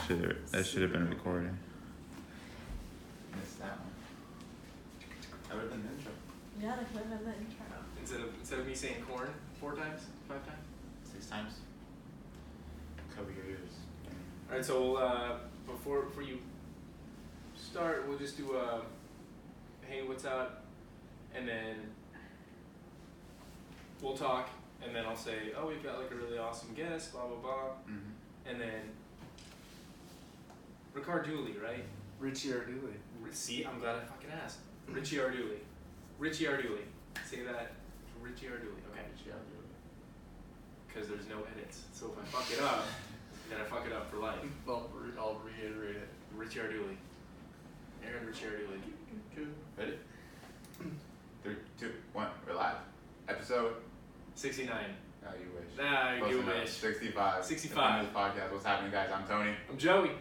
should have been recording. Missed that one. That would have been the intro. Yeah, that could have been the intro. Instead of me saying corn 4 times, 5 times, 6 times. Cover your ears. All right. So before you start, we'll just do a hey, what's up, and then we'll talk, and then I'll say, oh, we've got like a really awesome guest, blah blah blah, and then Ricard Dooley, right? Richie Arduli. See, I'm glad I fucking asked. Richie Arduli. Richie Arduli. Say that. Richie Arduli. Okay. Richie Arduli. Because there's no edits. So if I fuck it up, then I fuck it up for life. I'll reiterate it. Richie Arduli. Aaron Richie Arduli. Ready? 3, 2, 1. We're live. Episode 69. Oh, you wish. Nah, Close you enough. wish. 65. 65. This podcast. What's happening, guys? I'm Tony. I'm Joey.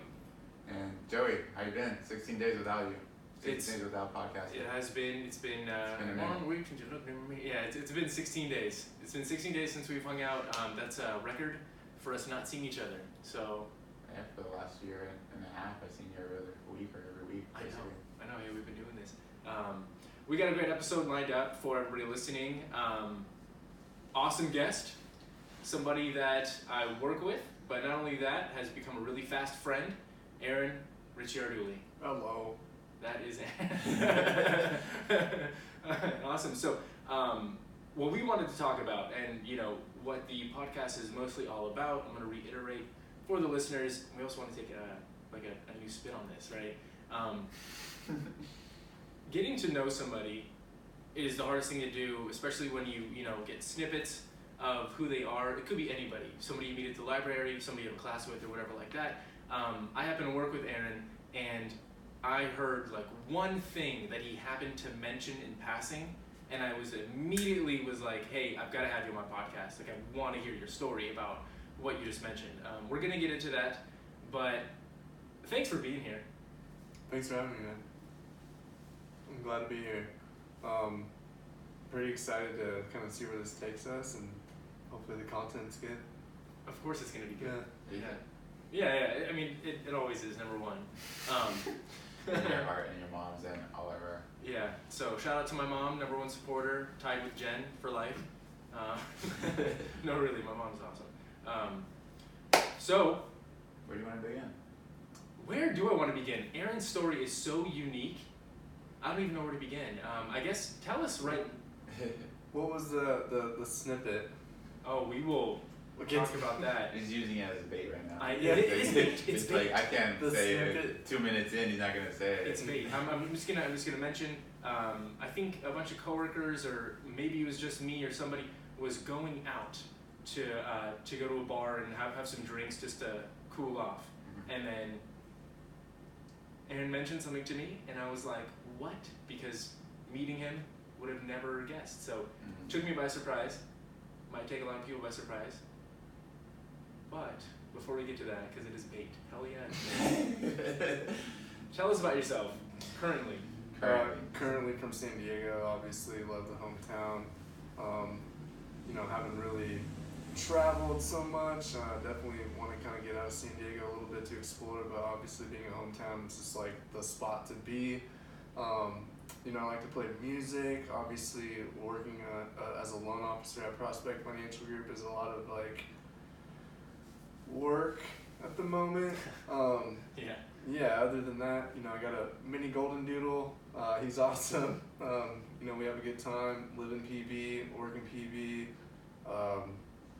And Joey, how you been? 16 days without you. 16 days without podcast. It's been a long week since you looked at me. Yeah, it's been 16 days. It's been 16 days since we've hung out. That's a record for us not seeing each other. So. Yeah, for the last year and a half, I've seen you every other week or every week. I know. Yeah, we've been doing this. We got a great episode lined up for everybody listening. Awesome guest, somebody that I work with, but not only that, has become a really fast friend, Aaron Richie Arduli. Hello. That is awesome. So, what we wanted to talk about, and what the podcast is mostly all about, I'm going to reiterate for the listeners. We also want to take a new spin on this, right? Getting to know somebody is the hardest thing to do, especially when you get snippets of who they are. It could be anybody, somebody you meet at the library, somebody you have a class with, or whatever like that. I happen to work with Aaron, and I heard like one thing that he happened to mention in passing, and I was immediately like, hey, I've got to have you on my podcast. Like, I want to hear your story about what you just mentioned. We're gonna get into that, but thanks for being here. Thanks for having me, man. I'm glad to be here. Pretty excited to kind of see where this takes us, and hopefully the content's good. Of course it's gonna be good. Yeah. I mean, it always is, number one. And your heart and your mom's and all of her. Yeah, so shout out to my mom, number one supporter, tied with Jen for life. No, really, my mom's awesome. So, Where do you want to begin? where do I want to begin? Aaron's story is so unique, I don't even know where to begin. I guess, tell us right... What was the snippet? Oh, we will talk about that. He's using it as a bait right now. It's bait. Like, I can't The say snippet. it 2 minutes in, he's not going to say it. It's bait. I'm just gonna mention. I think a bunch of coworkers, or maybe it was just me or somebody, was going out to go to a bar and have some drinks just to cool off, and then Aaron mentioned something to me, and I was like, what? Because meeting him would have never guessed. So took me by surprise. Might take a lot of people by surprise. But before we get to that, because it is bait, hell yeah. Tell us about yourself, currently. Currently from San Diego, obviously love the hometown. Haven't really traveled so much. Definitely want to kind of get out of San Diego a little bit to explore, but obviously being a hometown, it's just like the spot to be. I like to play music. Obviously, working as a loan officer at Prospect Financial Group is a lot of like work at the moment. Yeah. Other than that, I got a mini golden doodle. He's awesome. We have a good time. Live in PB, work in PB.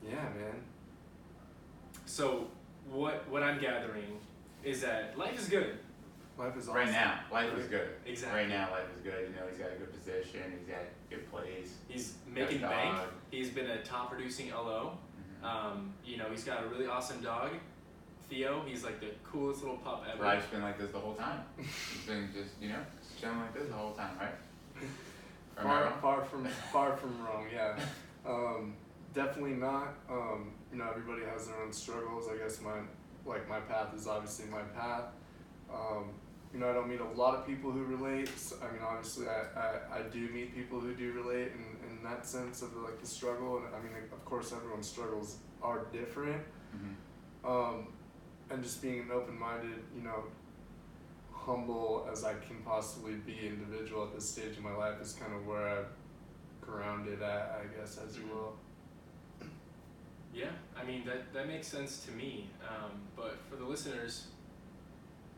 Yeah, man. So what I'm gathering is that life is good. Life is awesome. Right now, life is good. Exactly. Right now, life is good. He's got a good position. He's got a good place. He's making bank. He's been a top producing LO. He's got a really awesome dog, Theo. He's like the coolest little pup ever. Life's been like this the whole time. He's been just, chilling like this the whole time, right? Far from wrong, yeah. Definitely not. Everybody has their own struggles. I guess my path is obviously my path. I don't meet a lot of people who relate. I mean, obviously, I do meet people who do relate in that sense of like the struggle. And I mean, of course, everyone's struggles are different. and just being an open-minded, you know, humble as I can possibly be individual at this stage of my life is kind of where I've grounded at, I guess, as you will. Yeah, I mean, that makes sense to me. But for the listeners,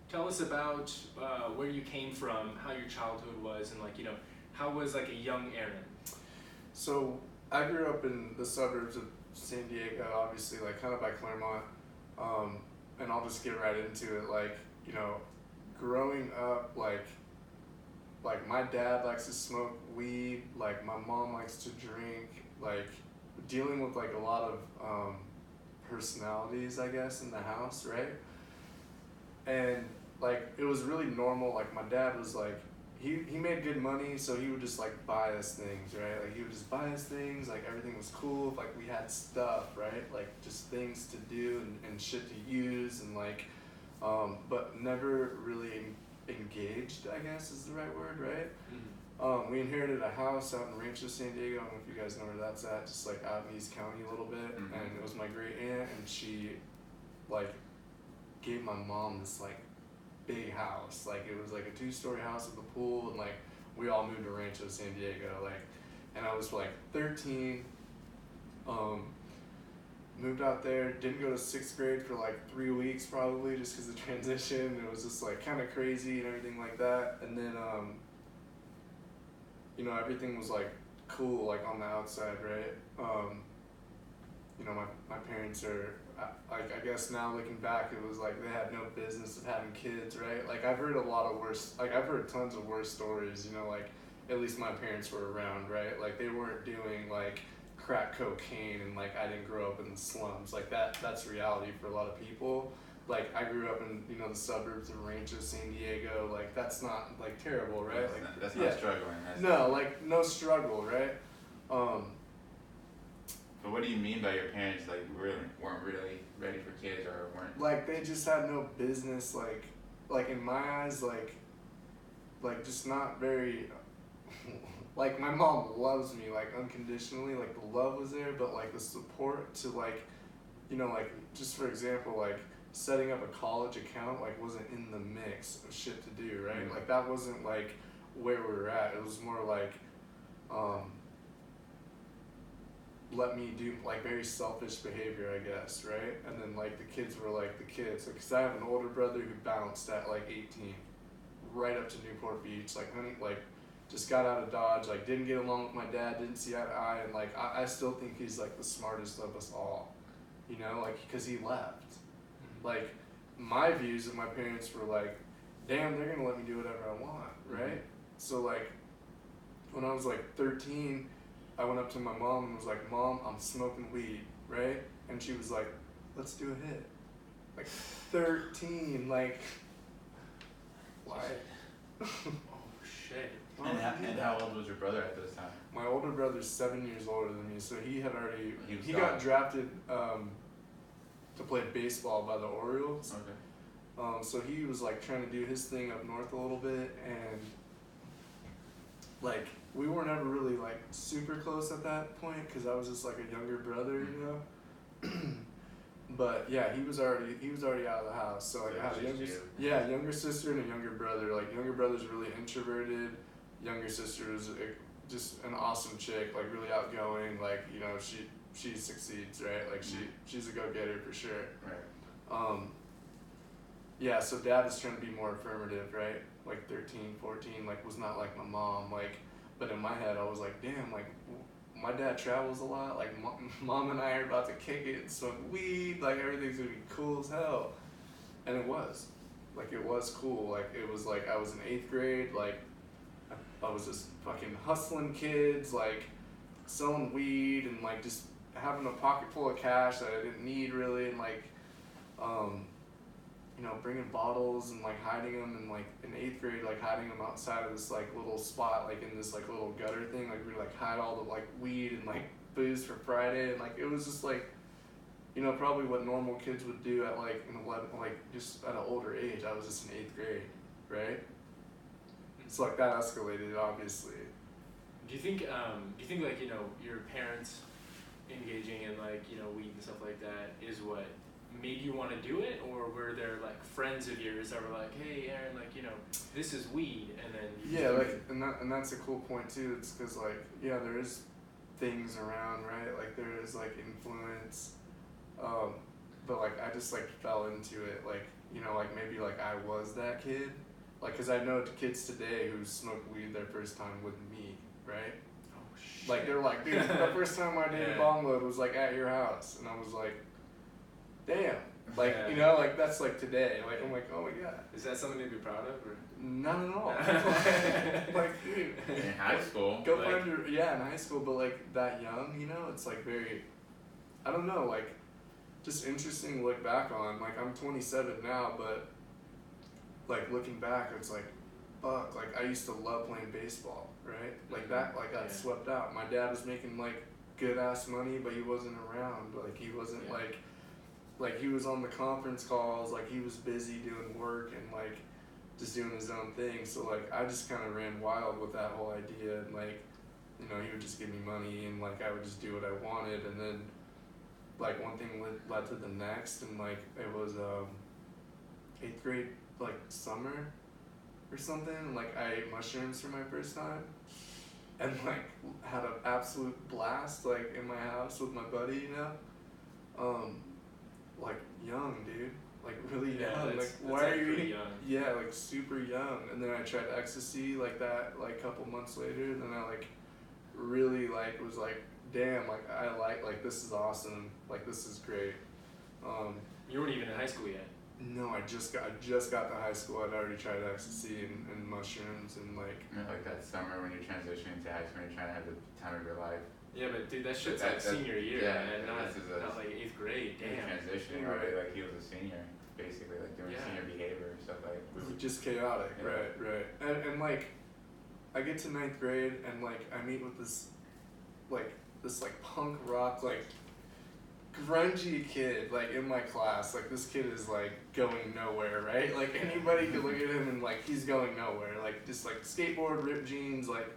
tell us about where you came from, how your childhood was, and like, you know, how was like a young Aaron? So I grew up in the suburbs of San Diego, obviously, like kind of by Claremont. And I'll just get right into it. Like, you know, growing up, like my dad likes to smoke weed, like my mom likes to drink, like dealing with like a lot of personalities, I guess, in the house, right? And like it was really normal. Like my dad was like, he made good money, so he would just like buy us things, right? Like he would just buy us things, like everything was cool, like we had stuff, right? Like just things to do and shit to use and like, but never really engaged, I guess is the right word, right? Mm-hmm. We inherited a house out in Rancho San Diego. I don't know if you guys know where that's at, just like out in East County a little bit. Mm-hmm. And it was my great aunt, and she like gave my mom this like big house. Like it was like a 2-story house with a pool, and like we all moved to Rancho San Diego. Like, and I was like 13. Moved out there, didn't go to 6th grade for like 3 weeks probably just because of the transition. It was just like kind of crazy and everything like that. And then, you know, everything was like cool, like on the outside, right? You know, my parents are, like, I guess now looking back, it was like they had no business of having kids, right? Like I've heard a lot of worse, like I've heard tons of worse stories, you know, like at least my parents were around, right? Like they weren't doing like crack cocaine and like I didn't grow up in the slums. Like that's reality for a lot of people. Like I grew up in, you know, the suburbs of Rancho San Diego. Like that's not like terrible, right? That's not struggling. No, like no struggle, right? But what do you mean by your parents like weren't really ready for kids or weren't? Like they just had no business. Like in my eyes, like just not very. Like my mom loves me like unconditionally, like the love was there, but like the support to like, you know, like just for example, like setting up a college account like wasn't in the mix of shit to do, right? Mm-hmm. Like that wasn't like where we were at. It was more like, let me do like very selfish behavior, I guess, right? And then like the kids were like the kids, like, 'cause I have an older brother who bounced at like 18, right up to Newport Beach, like honey, like. Just got out of Dodge, like didn't get along with my dad, didn't see eye to eye, and like I still think he's like the smartest of us all, you know, like because he left. Mm-hmm. Like my views of my parents were like, damn, they're gonna let me do whatever I want, right? Mm-hmm. So like when I was like 13, I went up to my mom and was like, Mom, I'm smoking weed, right? And she was like, let's do a hit. Like 13, like why? Oh shit. And how old was your brother at this time? My older brother's 7 years older than me, so he had already He got drafted to play baseball by the Orioles. Okay. So he was like trying to do his thing up north a little bit, and like we weren't ever really like super close at that point because I was just like a younger brother, you know. But yeah, he was already out of the house. So like I had a younger sister and a younger brother. Like younger brother's really introverted. Younger sister is just an awesome chick, like really outgoing. Like, you know, she succeeds, right? Like she's a go-getter for sure. Right. Yeah, so dad was trying to be more affirmative, right? Like 13, 14, like was not like my mom, like, but in my head I was like, damn, like my dad travels a lot, like mom and I are about to kick it and smoke weed, like everything's gonna be cool as hell. And it was cool. Like it was like I was in 8th grade, like I was just fucking hustling kids, like selling weed and like just having a pocket full of cash that I didn't need really, and like you know, bringing bottles and like hiding them, and like in 8th grade, like hiding them outside of this like little spot, like in this like little gutter thing, like we like hide all the like weed and like booze for Friday, and like it was just like, you know, probably what normal kids would do at like an 11, like just at an older age. I was just in 8th grade, right? So like that escalated, obviously. Do you think like, you know, your parents engaging in like, you know, weed and stuff like that is what made you want to do it, or were there like friends of yours that were like, hey Aaron, like, you know, this is weed, and then you Yeah, just like, and that's a cool point too. It's because like, yeah, there is things around, right? Like there is like influence, but like I just like fell into it, like, you know, like maybe like I was that kid, like, cause I know kids today who smoke weed their first time with me, right? oh shit. Like they're like, dude, the first time I did a bomb load was like at your house, and I was like, damn, like, Yeah. you know, like that's like today, like I'm like, oh my god. Is that something to be proud of, or? Not at all. Like, dude. In high school. Go Like- find your, yeah, in high school, but like that young, you know, it's like very, I don't know, like, just interesting to look back on. Like, I'm 27 now, but like looking back, it's like, fuck, like I used to love playing baseball, right? Like that, like got Yeah. swept out. My dad was making like good ass money, but he wasn't around. Like, he wasn't Yeah. like he was on the conference calls, like he was busy doing work and like just doing his own thing. So like I just kind of ran wild with that whole idea, and like, you know, he would just give me money and like I would just do what I wanted, and then like one thing led to the next, and like it was 8th grade like summer or something, and like I ate mushrooms for my first time and like had an absolute blast like in my house with my buddy, you know, like young, dude. Like really Yeah, young. that's- Like, that's, why like, are you pretty eating? young. Yeah, like super young. And then I tried ecstasy like that, like a couple months later. And then I like really like was like, damn, like I like this is awesome. Like this is great. You weren't even in high school yet. No, I just got to high school. I'd already tried ecstasy and mushrooms and like. You know, like that summer when you're transitioning to high school and you're trying to have the time of your life. Yeah, but dude, that shit's That- like that- senior year, yeah, man, not, this is not like 8th grade. You're Damn. transitioning Right. already, like he was a senior, basically, like doing Yeah. senior behavior and stuff like. We were Just chaotic, Yeah. right. And like, I get to 9th grade and like I meet with this punk rock like grungy kid like in my class. Like this kid is like going nowhere, right? Like anybody could look at him and like he's going nowhere. Like just like skateboard, ripped jeans, like,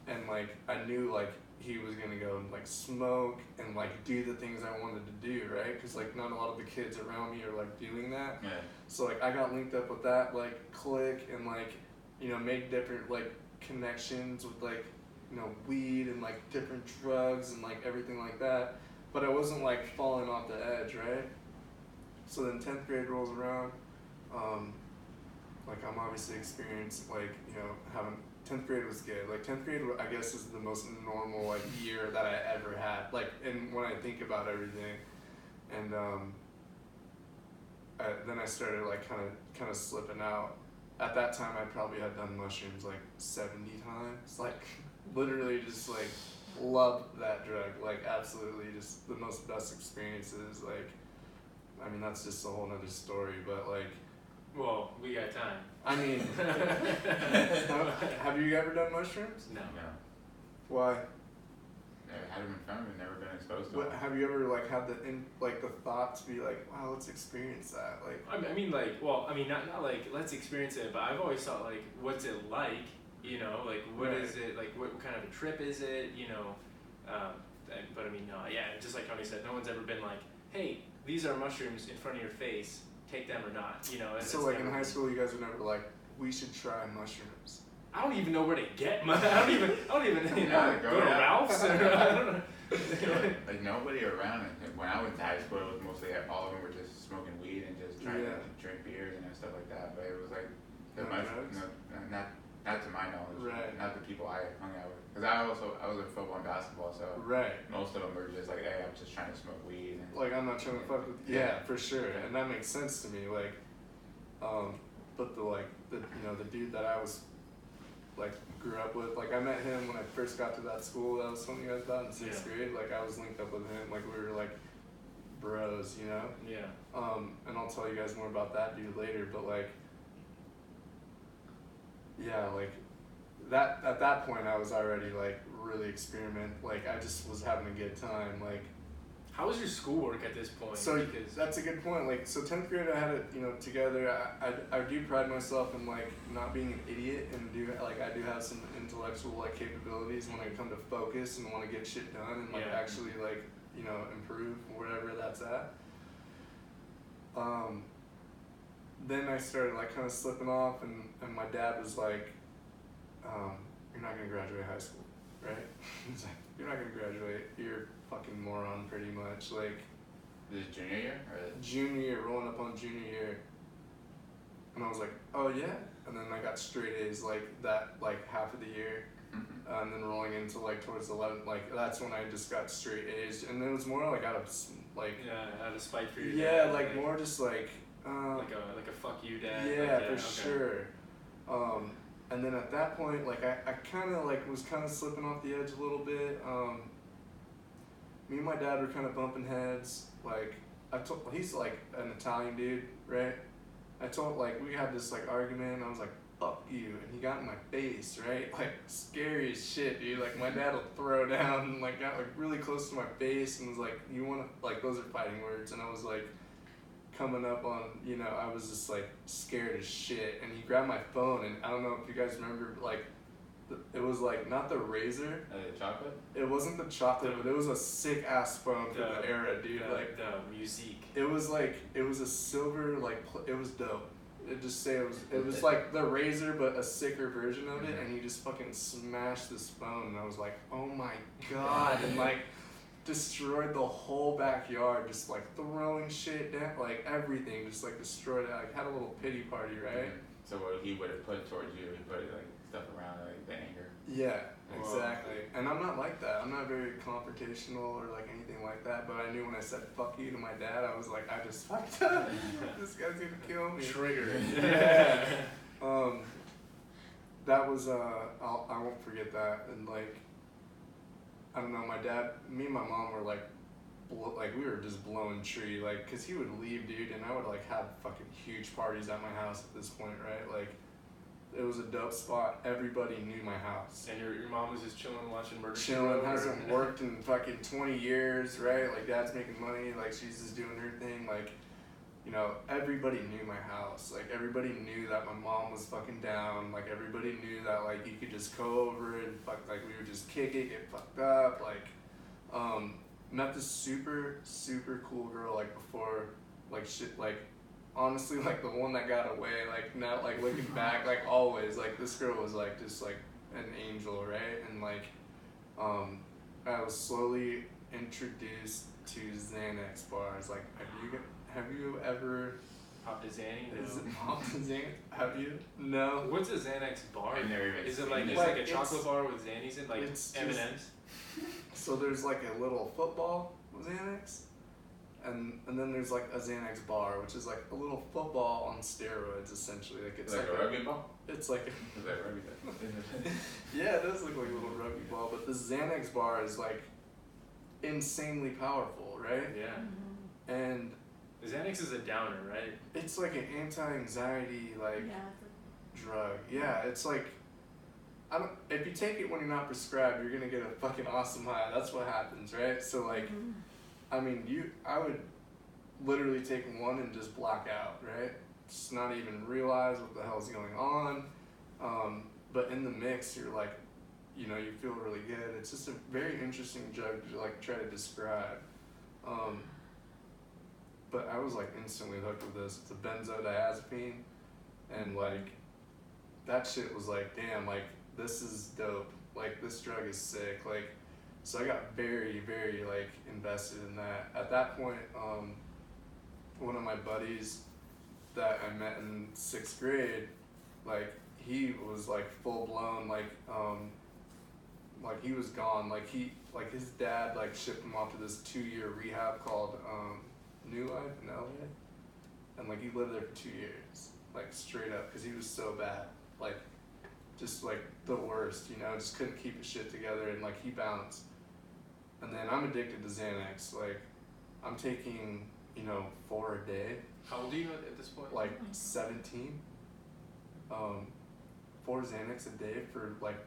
and like I knew like he was gonna go and like smoke and like do the things I wanted to do, right? Because like not a lot of the kids around me are like doing that. Yeah. So like I got linked up with that like clique and like, you know, made different like connections with like, you know, weed and like different drugs and like everything like that. But I wasn't like falling off the edge, right? So then 10th grade rolls around, like I'm obviously experienced like, you know, having 10th grade was good. Like 10th grade I guess is the most normal like year that I ever had. Like, and when I think about everything, and then I started like kind of slipping out. At that time, I probably had done mushrooms like 70 times. Like, literally just like loved that drug. Like, absolutely just the most best experiences. Like, I mean, that's just a whole nother story. But like, Well, we got time. I mean, have you ever done mushrooms? No. No. Why? Never had them in front of me, never been exposed to What, them. have you ever like had the thought to be like, wow, let's experience that? Like, I mean, like, well, I mean, not like let's experience it, but I've always thought like, what's it like? You know, like what Right. is it like? What kind of a trip is it? You know, but I mean, no, yeah, just like Tony said, no one's ever been like, hey, these are mushrooms in front of your face, take them or not. You know, and so it's like in never- high school, you guys were never like, we should try mushrooms. I don't even know where to get I don't even you know, Yeah, go to yeah. Ralph's. Or, I don't know. Like nobody around. And when I went to high school, it was mostly all of them were just smoking weed and just trying Yeah. to drink beers and stuff like that. But it was like, No drugs? not to my knowledge. Right. Not the people I hung out with. Because I was in football and basketball, so Right. most of them were just like, hey, I'm just trying to smoke weed. And Like, I'm not trying to fuck with. Yeah, for sure, and that makes sense to me. Like, but the dude that I was like grew up with, like I met him when I first got to that school that I was telling you guys about in 6th grade. Like I was linked up with him, like we were like bros, you know. Yeah. And I'll tell you guys more about that dude later. But like, yeah, like that at that point I was already like really Like I just was having a good time. Like. How was your schoolwork at this point? So Because that's a good point. Like, so 10th grade, I had it, you know, together. I do pride myself in like not being an idiot, and I do have some intellectual like capabilities when I come to focus and want to get shit done and like Yeah. actually like, you know, improve wherever that's at. then I started like kind of slipping off, and my dad was like, you're not gonna graduate high school, right? He's like, you're not gonna graduate, you're a fucking moron pretty much. Like, This is junior year? Or junior year, rolling up on junior year. And I was like, oh yeah? And then I got straight A's like that, like half of the year. And then rolling into like towards 11, like that's when I just got straight A's. And it was more like out of like, Yeah, out of spite for your yeah, dad. like more just like, like a fuck you dad. yeah, like, for sure. And then at that point, like I kind of like was kind of slipping off the edge a little bit. Me and my dad were kind of bumping heads. Like he's like an Italian dude, right? I told like we had this like argument. And I was like, "Fuck you," and he got in my face, right? Like scary as shit, dude. Like my dad will throw down and like got like really close to my face and was like, "You want to like those are fighting words," and I was like. Coming up on, you know, I was just like scared as shit, and he grabbed my phone, and I don't know if you guys remember, like, it was like not the Razor. the chocolate? It wasn't the chocolate, but it was a sick ass phone for the era, dude. Like the music. it was like it was a silver, like it was dope. It just say it was like the Razor, but a sicker version of it, and he just fucking smashed this phone, and I was like, oh my god, and like. Destroyed the whole backyard, just like throwing shit down, like everything, just like destroyed it. Like had a little pity party, right? So what he would have put towards you, he put like stuff around like the anger. Yeah, exactly. Whoa. And I'm not like that. I'm not very confrontational or like anything like that. But I knew when I said "fuck you" to my dad, I was like, I just fucked up. This guy's gonna kill me. Trigger. Yeah. That was I won't forget that. And like. I don't know, my dad, me and my mom were like we were just blowing tree, like, cause he would leave, dude, and I would like have fucking huge parties at my house at this point, right? Like, it was a dope spot. Everybody knew my house. And your mom was just chilling, watching Murder. Chilling, hasn't worked in fucking 20 years, right? Like, dad's making money, like, she's just doing her thing, like, you know, everybody knew my house. Like, everybody knew that my mom was fucking down. Like, everybody knew that, like, you could just go over and fuck, like, we would just kick it, get fucked up. Like, met this super, super cool girl, like, before, like, shit, like, honestly, like, the one that got away, like, now, like, looking back, like, always, like, this girl was, like, just, like, an angel, right? And, like, I was slowly introduced to Xanax bars. Like, have you ever popped a Xanny? No. Is it popped a Xanax? Have you? No. What's a Xanax bar? I've never even Is it seen like it. it's like a chocolate bar with Xannies in, like It's just- M&Ms? So there's like a little football with Xanax, and then there's like a Xanax bar, which is like a little football on steroids, essentially. Like it's like a rugby ball? It's like Is that rugby ball? yeah, it does look like a little rugby ball, but this Xanax bar is like insanely powerful, right? Yeah. And Xanax is a downer, right? it's like an anti-anxiety like Yeah. drug. Yeah, it's like if you take it when you're not prescribed, you're gonna get a fucking awesome high. That's what happens, right? So like, I mean, I would literally take one and just black out, right? Just not even realize what the hell's going on. But in the mix, you're like, you know, you feel really good. It's just a very interesting drug to like try to describe. But I was like instantly hooked with this. It's a benzodiazepine, and like that shit was like, damn, like this is dope. Like this drug is sick. Like, so I got very, very like invested in that. At that point, one of my buddies that I met in 6th grade, like he was like full blown, like he was gone. Like his dad like shipped him off to this 2-year rehab called New Life in LA, and like he lived there for 2 years, like straight up, because he was so bad, like just like the worst, you know, just couldn't keep his shit together, and like he bounced. And then I'm addicted to Xanax. Like I'm taking, you know, 4 a day. How old are you at this point? Like 17. 4 Xanax a day for like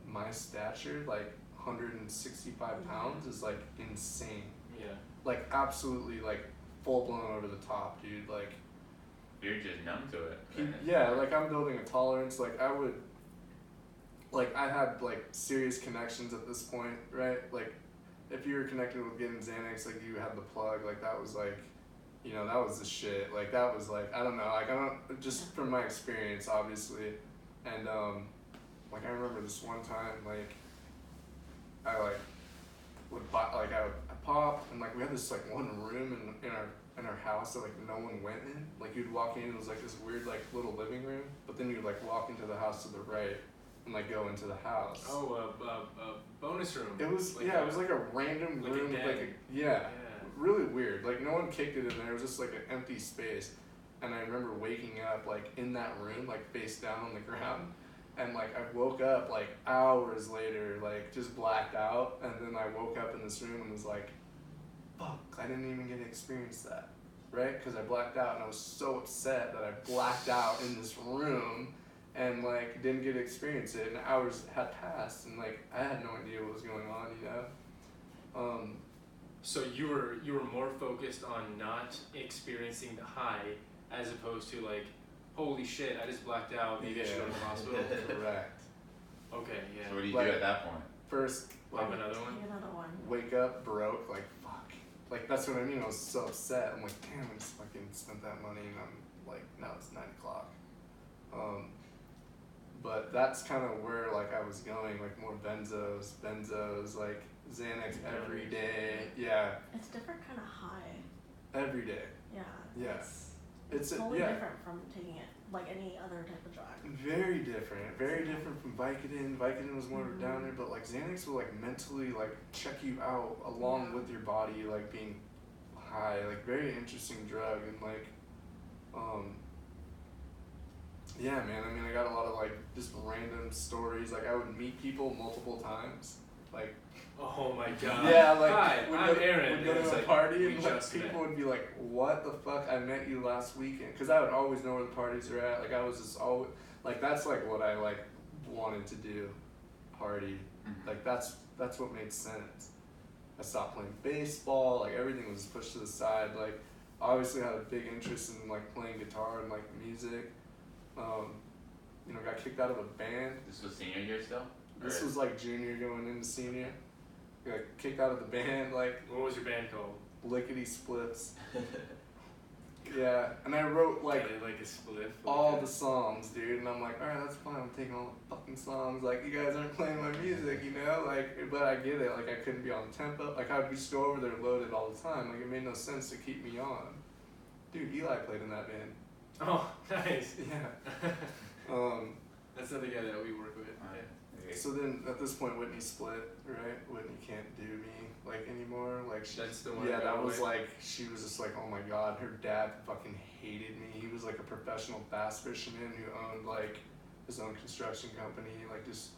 my stature, like 165 pounds is like insane. Yeah. Like absolutely like full blown over the top, dude. Like You're just numb to it. yeah, like I'm building a tolerance. Like I had like serious connections at this point, right? Like if you were connected with getting Xanax, like you had the plug, like that was like you know, that was the shit. Like, that was like, I don't know, like, I don't, just from my experience, obviously. And, like, I remember this one time, like, I, like, would buy, like, I pop, and, like, we had this, like, one room in our house that, like, no one went in. Like, you'd walk in, it was, like, this weird, like, little living room, but then you'd, like, walk into the house to the right and, like, go into the house. Oh, a bonus room. It was, like yeah, it was, like, a random like room a with, like, den. yeah, really weird. Like, no one kicked it in there, it was just, like, an empty space. And I remember waking up, like, in that room, like, face down on the ground. And, like, I woke up, like, hours later, like, just blacked out. And then I woke up in this room and was like, fuck, I didn't even get to experience that, right? Because I blacked out, and I was so upset that I blacked out in this room and, like, didn't get to experience it. And hours had passed, and, like, I had no idea what was going on, you know? So you were more focused on not experiencing the high as opposed to like, holy shit, I just blacked out, maybe I should go to the hospital. Correct. Okay, yeah. So what do you Like, do at that point? First, like, Pop another one? Take another one. wake up broke, like, fuck. Like, that's what I mean, I was so upset. I'm like, damn, I just fucking spent that money, and I'm like, now it's 9 o'clock. But that's kind of where, like, I was going, like, more benzos, like, Xanax every day. Yeah, It's different kind of high. every day. Yeah. Yeah. It's It's totally yeah, different from taking it like any other type of drug. very different. Very different from Vicodin. Vicodin was more of a Mhm. downer, but, like, Xanax will, like, mentally, like, check you out along Yeah. with your body, like, being high. Like, very interesting drug, and, like, yeah, man, I mean, I got a lot of, like, just random stories. Like, I would meet people multiple times. Like, Oh my god. yeah, like, Hi, we'd I'm go, Aaron. we'd go And it's to a like, party, we and, like, just people met. would be like, what the fuck, I met you last weekend. Because I would always know where the parties are at. Like, I was just always, like, that's, like, what I, like, wanted to do. Party. Mhm. Like, that's what made sense. I stopped playing baseball. Like, everything was pushed to the side. Like, obviously I had a big interest in, like, playing guitar and, like, music. You know, got kicked out of a band. This was senior year still? This Or- was, like, junior going into senior. Got kicked out of the band, like, What was your band called? Lickety Splits. Yeah, and I wrote, like, Yeah, like a split. all the songs, dude, and I'm like, alright, that's fine, I'm taking all the fucking songs, like, you guys aren't playing my music, you know, like, but I get it, like, I couldn't be on tempo, like, I'd just go over there loaded all the time, like, it made no sense to keep me on. Dude, Eli played in that band. Oh, nice. Yeah. That's another guy that we work with. Oh, yeah. So then, at this point, Whitney split, right? Whitney can't do me, like, anymore, like, she, That's the one. yeah, that that got was away. like, she was just like, oh my god, her dad fucking hated me. He was like a professional bass fisherman who owned like his own construction company, like just,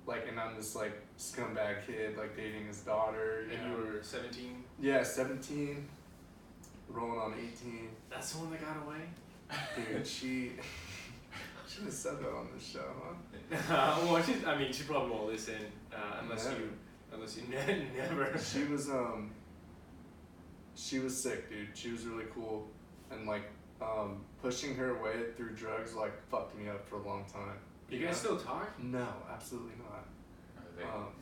like, and I'm this like scumbag kid, like dating his daughter. And you were 17? Yeah, 17, rolling on 18. That's the one that got away? Dude, she shouldn't have said that on this show, huh? Well, she probably won't listen, unless you never. She was sick, dude. She was really cool, and like pushing her way through drugs like fucked me up for a long time. You guys still talk? No, absolutely not.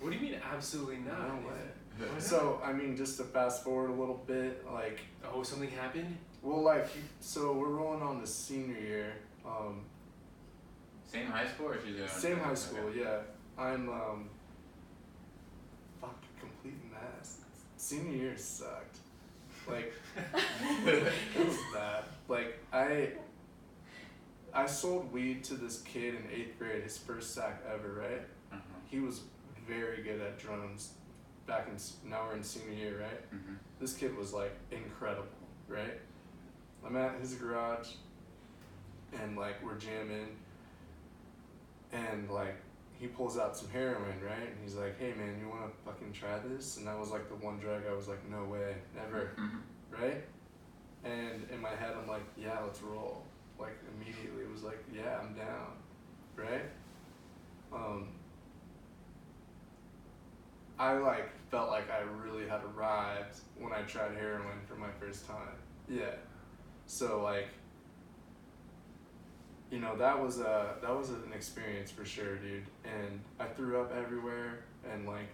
What do you mean absolutely not? No way. Why not? So I mean, just to fast forward a little bit, like, Oh, something happened? well, like, so we're rolling on the senior year. Same high school or she's doing? Same high school, yeah. I'm fuck, complete mess. Senior year sucked. Like, it was bad. Like, I sold weed to this kid in 8th grade, his first sack ever, right? Uh-huh. He was very good at drums. Now we're in senior year, right? Mhm. This kid was like incredible, right? I'm at his garage, and like we're jamming, and like he pulls out some heroin, right? And he's like, hey man, you wanna fucking try this? And that was like the one drug I was like, no way, never, Mhm. right? And in my head I'm like, yeah, let's roll. Like immediately it was like, yeah, I'm down, right? I like felt like I really had arrived when I tried heroin for my first time. Yeah. So like, you know, that was an experience for sure, dude. And I threw up everywhere, and like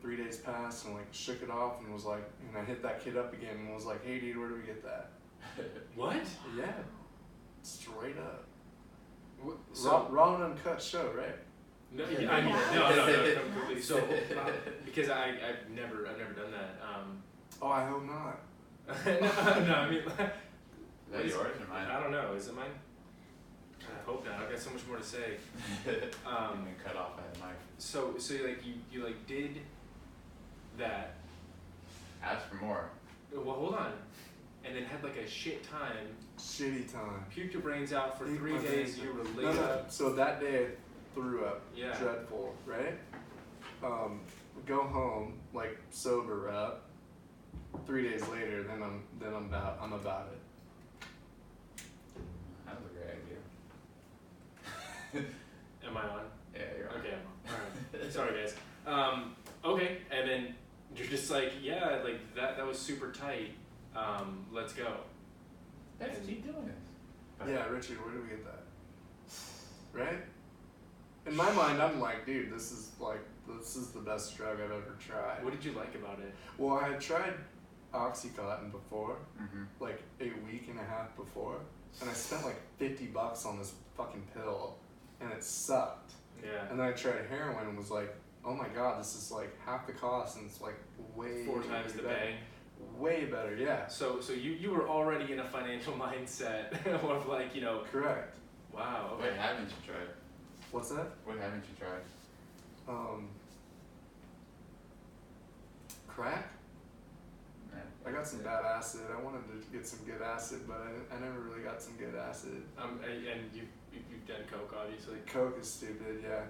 3 days passed and like shook it off and was like, and I hit that kid up again and was like, hey dude, where do we get that? What? Yeah, straight up. So- Raw and uncut show, right? No, yeah, I mean, no, completely. So, because I've never done that. Oh, I hope not. no, I mean, Is that yours or mine? I don't know. Is it mine? I hope not. I've got so much more to say. And then cut off at a knife. So you like did that. Ask for more. Well, hold on. And then had like a shit time. Shitty time. Puked your brains out for Puked 3 my days. brains You out. were No, laid no. up. So that day I threw up. Yeah. Dreadful, right? Go home, like sober up. 3 days later, then I'm about it. That was a great idea. Am I on? Yeah, you're on. Okay, I'm on. Alright. Sorry, guys. Okay, and then you're just like, yeah, like that was super tight. Let's go. Let's keep doing this. But Yeah, Richard, where do we get that? Right? In my mind, I'm like, dude, this is the best drug I've ever tried. What did you like about it? Well, I had tried Oxycontin before, Mhm. like a week and a half before, and I spent like $50 on this fucking pill, and it sucked. Yeah. And then I tried heroin and was like, oh my god, this is like half the cost, and it's like way 4 times the better. bang. Way better, yeah. So you were already in a financial mindset of like, Correct. wow, What okay. haven't you tried? What's that? What haven't you tried? Crack? Yeah. I got some bad acid. I wanted to get some good acid, but I never really got some good acid. And you've done coke, obviously. Coke is stupid, yeah.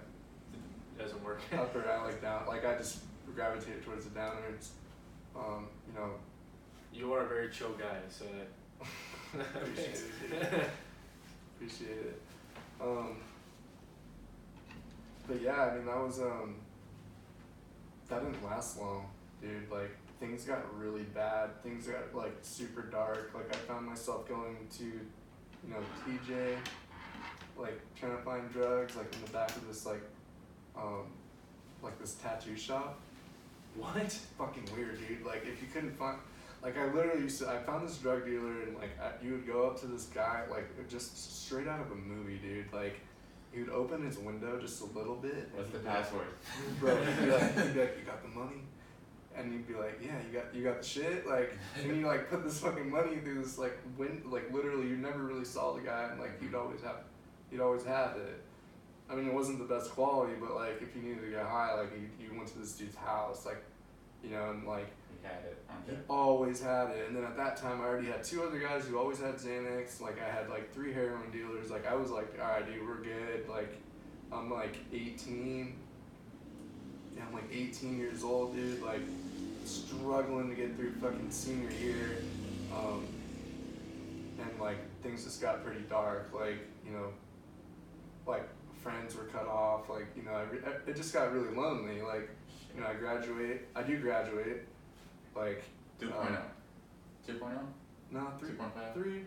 It doesn't work. Up or I like down. Like I just gravitate towards the downwards. You are a very chill guy, so Appreciate it, dude. Appreciate it. But yeah, I mean that was that didn't last long, dude. Like things got really bad. Things got like super dark. Like I found myself going to, TJ, like trying to find drugs, like in the back of this like this tattoo shop. What? Fucking weird, dude. Like if you couldn't find, like I literally I found this drug dealer and like you would go up to this guy like just straight out of a movie, dude. Like he would open his window just a little bit. What's the he'd be like, password? Bro, he'd be like, you got the money? And you'd be like, yeah, you got the shit? Like, and you like put this fucking money through this like literally you never really saw the guy and like you'd always have it. I mean, it wasn't the best quality, but like if you needed to get high, like you went to this dude's house, like, and like You had it. he Okay. always had it. And then at that time, I already had 2 other guys who always had Xanax. Like I had like 3 heroin dealers. Like I was like, all right, dude, we're good. Like I'm like 18. Yeah, I'm like 18 years old, dude. Like struggling to get through fucking senior year. And like things just got pretty dark. Like like friends were cut off. Like it just got really lonely. Like I do graduate. Like 2.0. 2.0? no 3. 2.5? 3.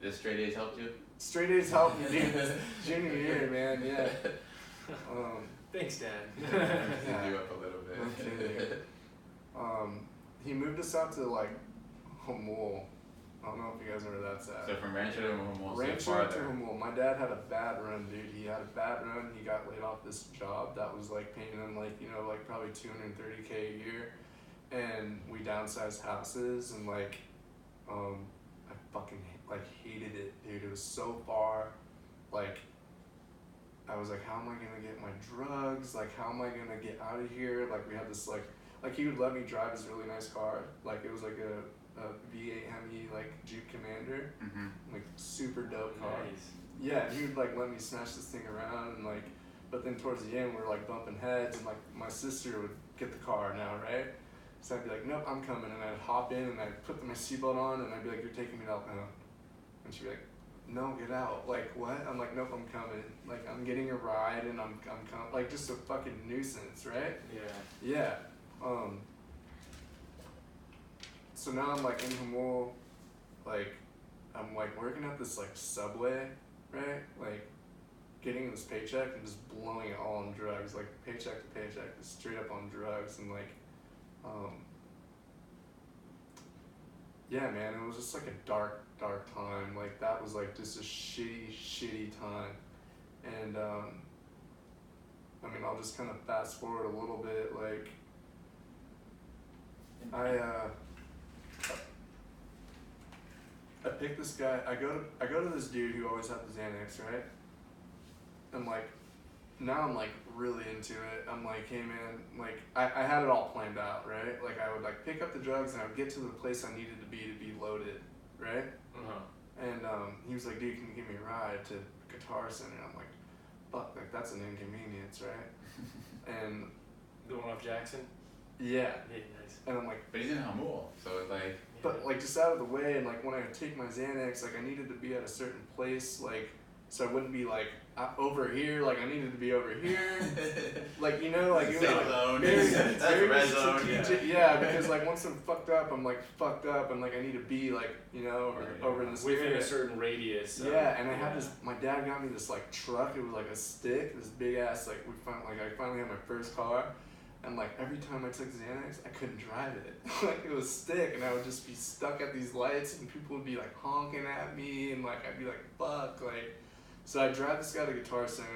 Did straight A's help you? Straight A's helped me, dude. Junior year, man. Yeah. Thanks, Dad. Hit you up a little bit. No kidding. He moved us out to like Humul. I don't know if you guys know where that's at. So from Rancho to Humboldt, so Rancho farther. to Humul. My dad had a bad run, dude. He had a bad run. He got laid off this job that was like paying him like probably $230K a year, and we downsized houses and like I fucking hated it, dude. It was so far. Like I was like, how am I gonna get my drugs? Like how am I gonna get out of here? Like we had this like he would let me drive his really nice car. Like it was like a V8 Hemi like Jeep Commander, like super dope car. Nice. Yeah, and he would like let me smash this thing around and like, but then towards the end we're like bumping heads and like my sister would get the car now, right? So I'd be like, nope, I'm coming, and I'd hop in and I'd put my seatbelt on and I'd be like, you're taking me out now, and she'd be like, no, get out. Like what? I'm like, nope, I'm coming. Like I'm getting a ride and I'm coming. Like just a fucking nuisance, right? Yeah. Yeah. So now I'm like in Humul, like I'm like working at this like Subway, right? Like getting this paycheck and just blowing it all on drugs, like paycheck to paycheck, just straight up on drugs, and like, yeah, man, it was just like a dark time. Like that was like just a shitty time, and I mean, I'll just kind of fast forward a little bit. Like, I picked this guy. I go to this dude who always had the Xanax, right? And like, now I'm like really into it. I'm like, hey man, like I had it all planned out, right? Like I would like pick up the drugs and I would get to the place I needed to be loaded, right? And he was like, dude, can you give me a ride to Guitar Center? And I'm like, fuck, like that's an inconvenience, right? And The one off Jackson? yeah. Yeah, nice. And I'm like, But he's in Hamul, so it's like. but like just out of the way, and like when I take my Xanax, like I needed to be at a certain place, like so I wouldn't be like over here, like I needed to be over here, like you know, like it was Safe like zone. very, That's red zone. strategic. Yeah, because like once I'm fucked up, I'm like fucked up, and like I need to be like you know over in this within area. a certain radius. Yeah, and I had this. My dad got me this like truck. It was like a stick, this big ass like I finally had my first car. And like every time I took Xanax, I couldn't drive it. Like it was stick, and I would just be stuck at these lights, and people would be like honking at me, and like I'd be like, "Fuck!" Like, so I drive this guy to Guitar Center.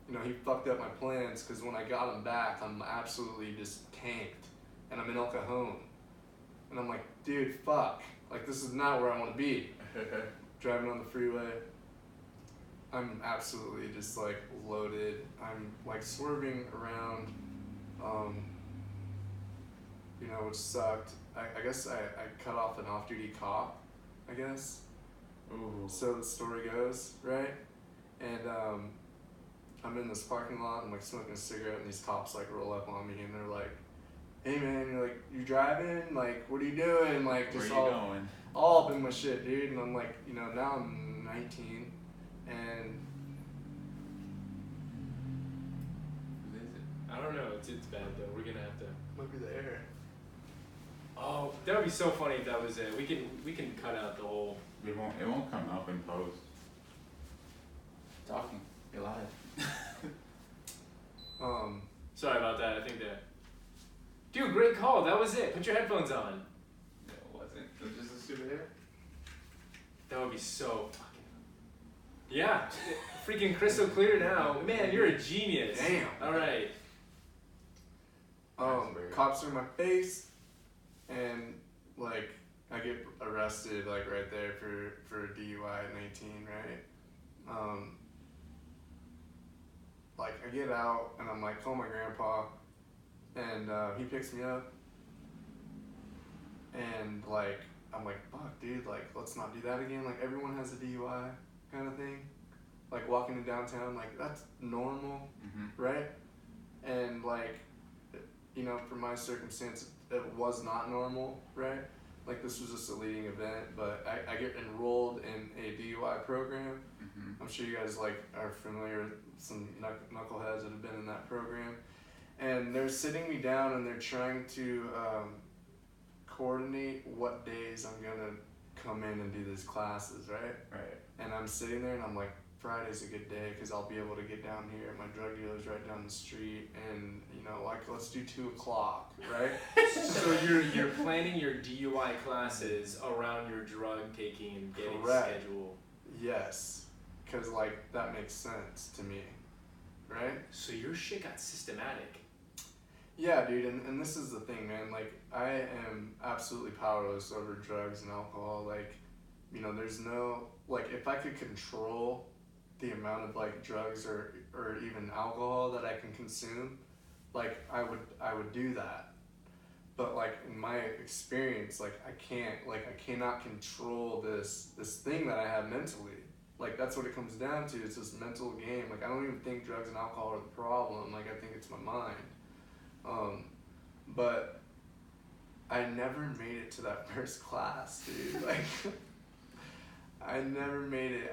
You know, he fucked up my plans because when I got him back, I'm absolutely just tanked, and I'm in El Cajon, and I'm like, "Dude, fuck! Like this is not where I want to be." Driving on the freeway, I'm absolutely just like loaded. I'm like swerving around. You know, which sucked. I guess I cut off an off-duty cop, I guess. Ooh. So the story goes, right? And I'm in this parking lot, I'm like smoking a cigarette, and these cops like roll up on me, and they're like, "Hey man, you're like, you driving? Like, what are you doing?" Like, Where just you going? all up in my shit, dude. And I'm like, you know, now I'm 19, and Who is it? I don't know. It's bad though. We're gonna have to. might be the air. Oh, that would be so funny if that was it. We can cut out the whole. It won't come up in post. Talking. You're live. Sorry about that. I think that. Dude, great call. That was it. Put your headphones on. No, it wasn't. It was just a stupid hair. That would be so fucking. Yeah, freaking crystal clear now. Man, you're a genius. Damn. All right. That's weird. Cops are in my face, and like I get arrested like right there for a DUI at 19, right? Like I get out and I'm like, call my grandpa, and he picks me up, and like I'm like, fuck, dude, like let's not do that again. Like everyone has a DUI kind of thing, like walking in downtown, like that's normal, right? And like, you know, for my circumstance, it was not normal, right? Like this was just a leading event, but I get enrolled in a DUI program. I'm sure you guys like are familiar with some knuckleheads that have been in that program, and they're sitting me down and they're trying to coordinate what days I'm gonna come in and do these classes, right? Right. And I'm sitting there and I'm like, Friday's a good day because I'll be able to get down here. My drug dealer's right down the street, and you know, like let's do 2 o'clock, right? So you're planning your DUI classes around your drug taking and getting Correct. schedule. Yes, because like that makes sense to me, right? So your shit got systematic. Yeah, dude, and this is the thing, man. Like I am absolutely powerless over drugs and alcohol. Like, you know, there's no like if I could control the amount of like drugs or even alcohol that I can consume, like I would do that. But like in my experience, like I cannot control this thing that I have mentally. Like that's what it comes down to. It's this mental game. Like I don't even think drugs and alcohol are the problem. Like I think it's my mind. But I never made it to that first class, dude. Like I never made it.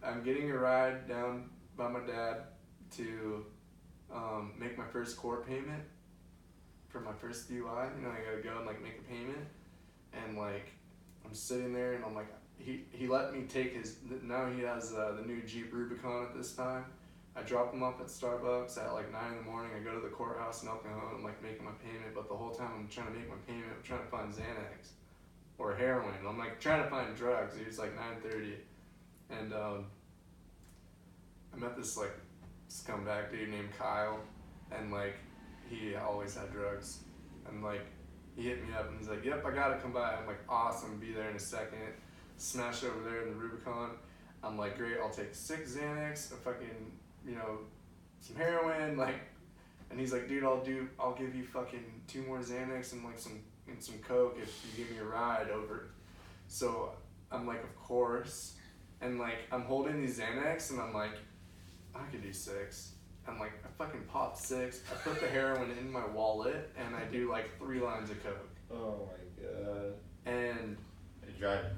I'm getting a ride down by my dad to make my first court payment for my first DUI. You know, I gotta go and like make a payment, and like I'm sitting there and I'm like, he let me take his. Now he has the new Jeep Rubicon at this time, I drop him off at Starbucks at like 9 in the morning. I go to the courthouse in El Cajon. I'm like making my payment, but the whole time I'm trying to make my payment, I'm trying to find Xanax or heroin. I'm like trying to find drugs. It was like 9:30, and I met this like scumbag dude named Kyle, and like he always had drugs, and like he hit me up and he's like, "Yep, I gotta come by." I'm like, "Awesome, be there in a second." Smash over there in the Rubicon. I'm like, "Great, I'll take 6 Xanax, a fucking, you know, some heroin, like," and he's like, "Dude, I'll give you fucking 2 more Xanax and like some Coke if you give me a ride over." So I'm like, "Of course," and like I'm holding these Xanax and I'm like, "I could do 6." And like I fucking pop 6. I put the heroin in my wallet and I do like 3 lines of Coke. Oh my god. And You're driving.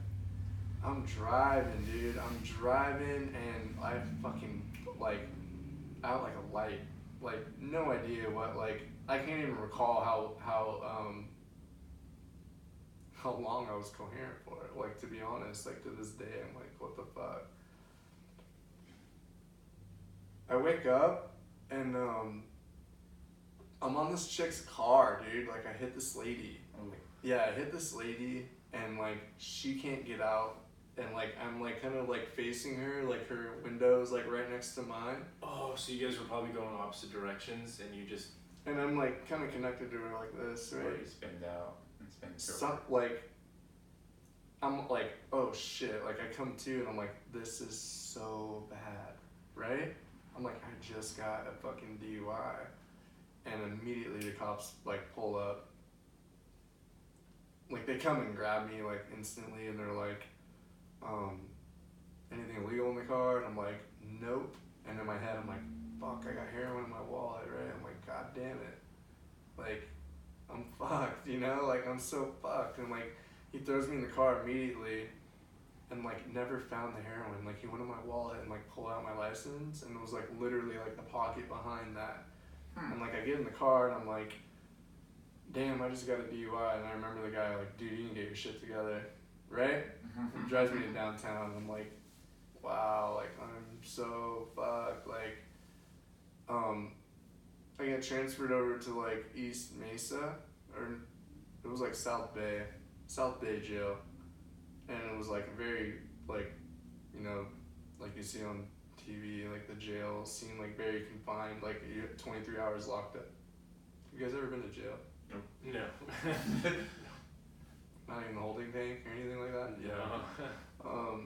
I'm driving, dude. I'm driving and I fucking like out like a light. Like no idea what, like I can't even recall how long I was coherent for. Like to be honest, like to this day I'm like, what the fuck? I wake up and I'm on this chick's car, dude. Like I hit this lady. Yeah, I hit this lady and like she can't get out. And like I'm like kind of like facing her, like her window's like right next to mine. Oh, so you guys were probably going opposite directions, and you just. And I'm like kind of connected to her like this, right? Where you spinned out and spinned Some, like, I'm like, oh shit, like I come to and I'm like, this is so bad, right? I'm like, I just got a fucking DUI. And immediately the cops like pull up. Like they come and grab me like instantly and they're like, anything illegal in the car? And I'm like, nope. And in my head I'm like, fuck, I got heroin in my wallet, right? I'm like, god damn it. Like, I'm fucked, you know? Like, I'm so fucked. And like, he throws me in the car immediately and like never found the heroin. Like he went in my wallet and like pulled out my license and it was like literally like the pocket behind that. And like I get in the car and I'm like, damn, I just got a DUI. And I remember the guy like, dude, you can get your shit together, right? He drives me to downtown and I'm like, wow, like I'm so fucked. Like I get transferred over to like East Mesa, or it was like South Bay jail, and it was like very like, you know, like you see on TV, like the jail scene, like very confined, like you 23 hours locked up. You guys ever been to jail? No. Not even the holding tank or anything like that? No.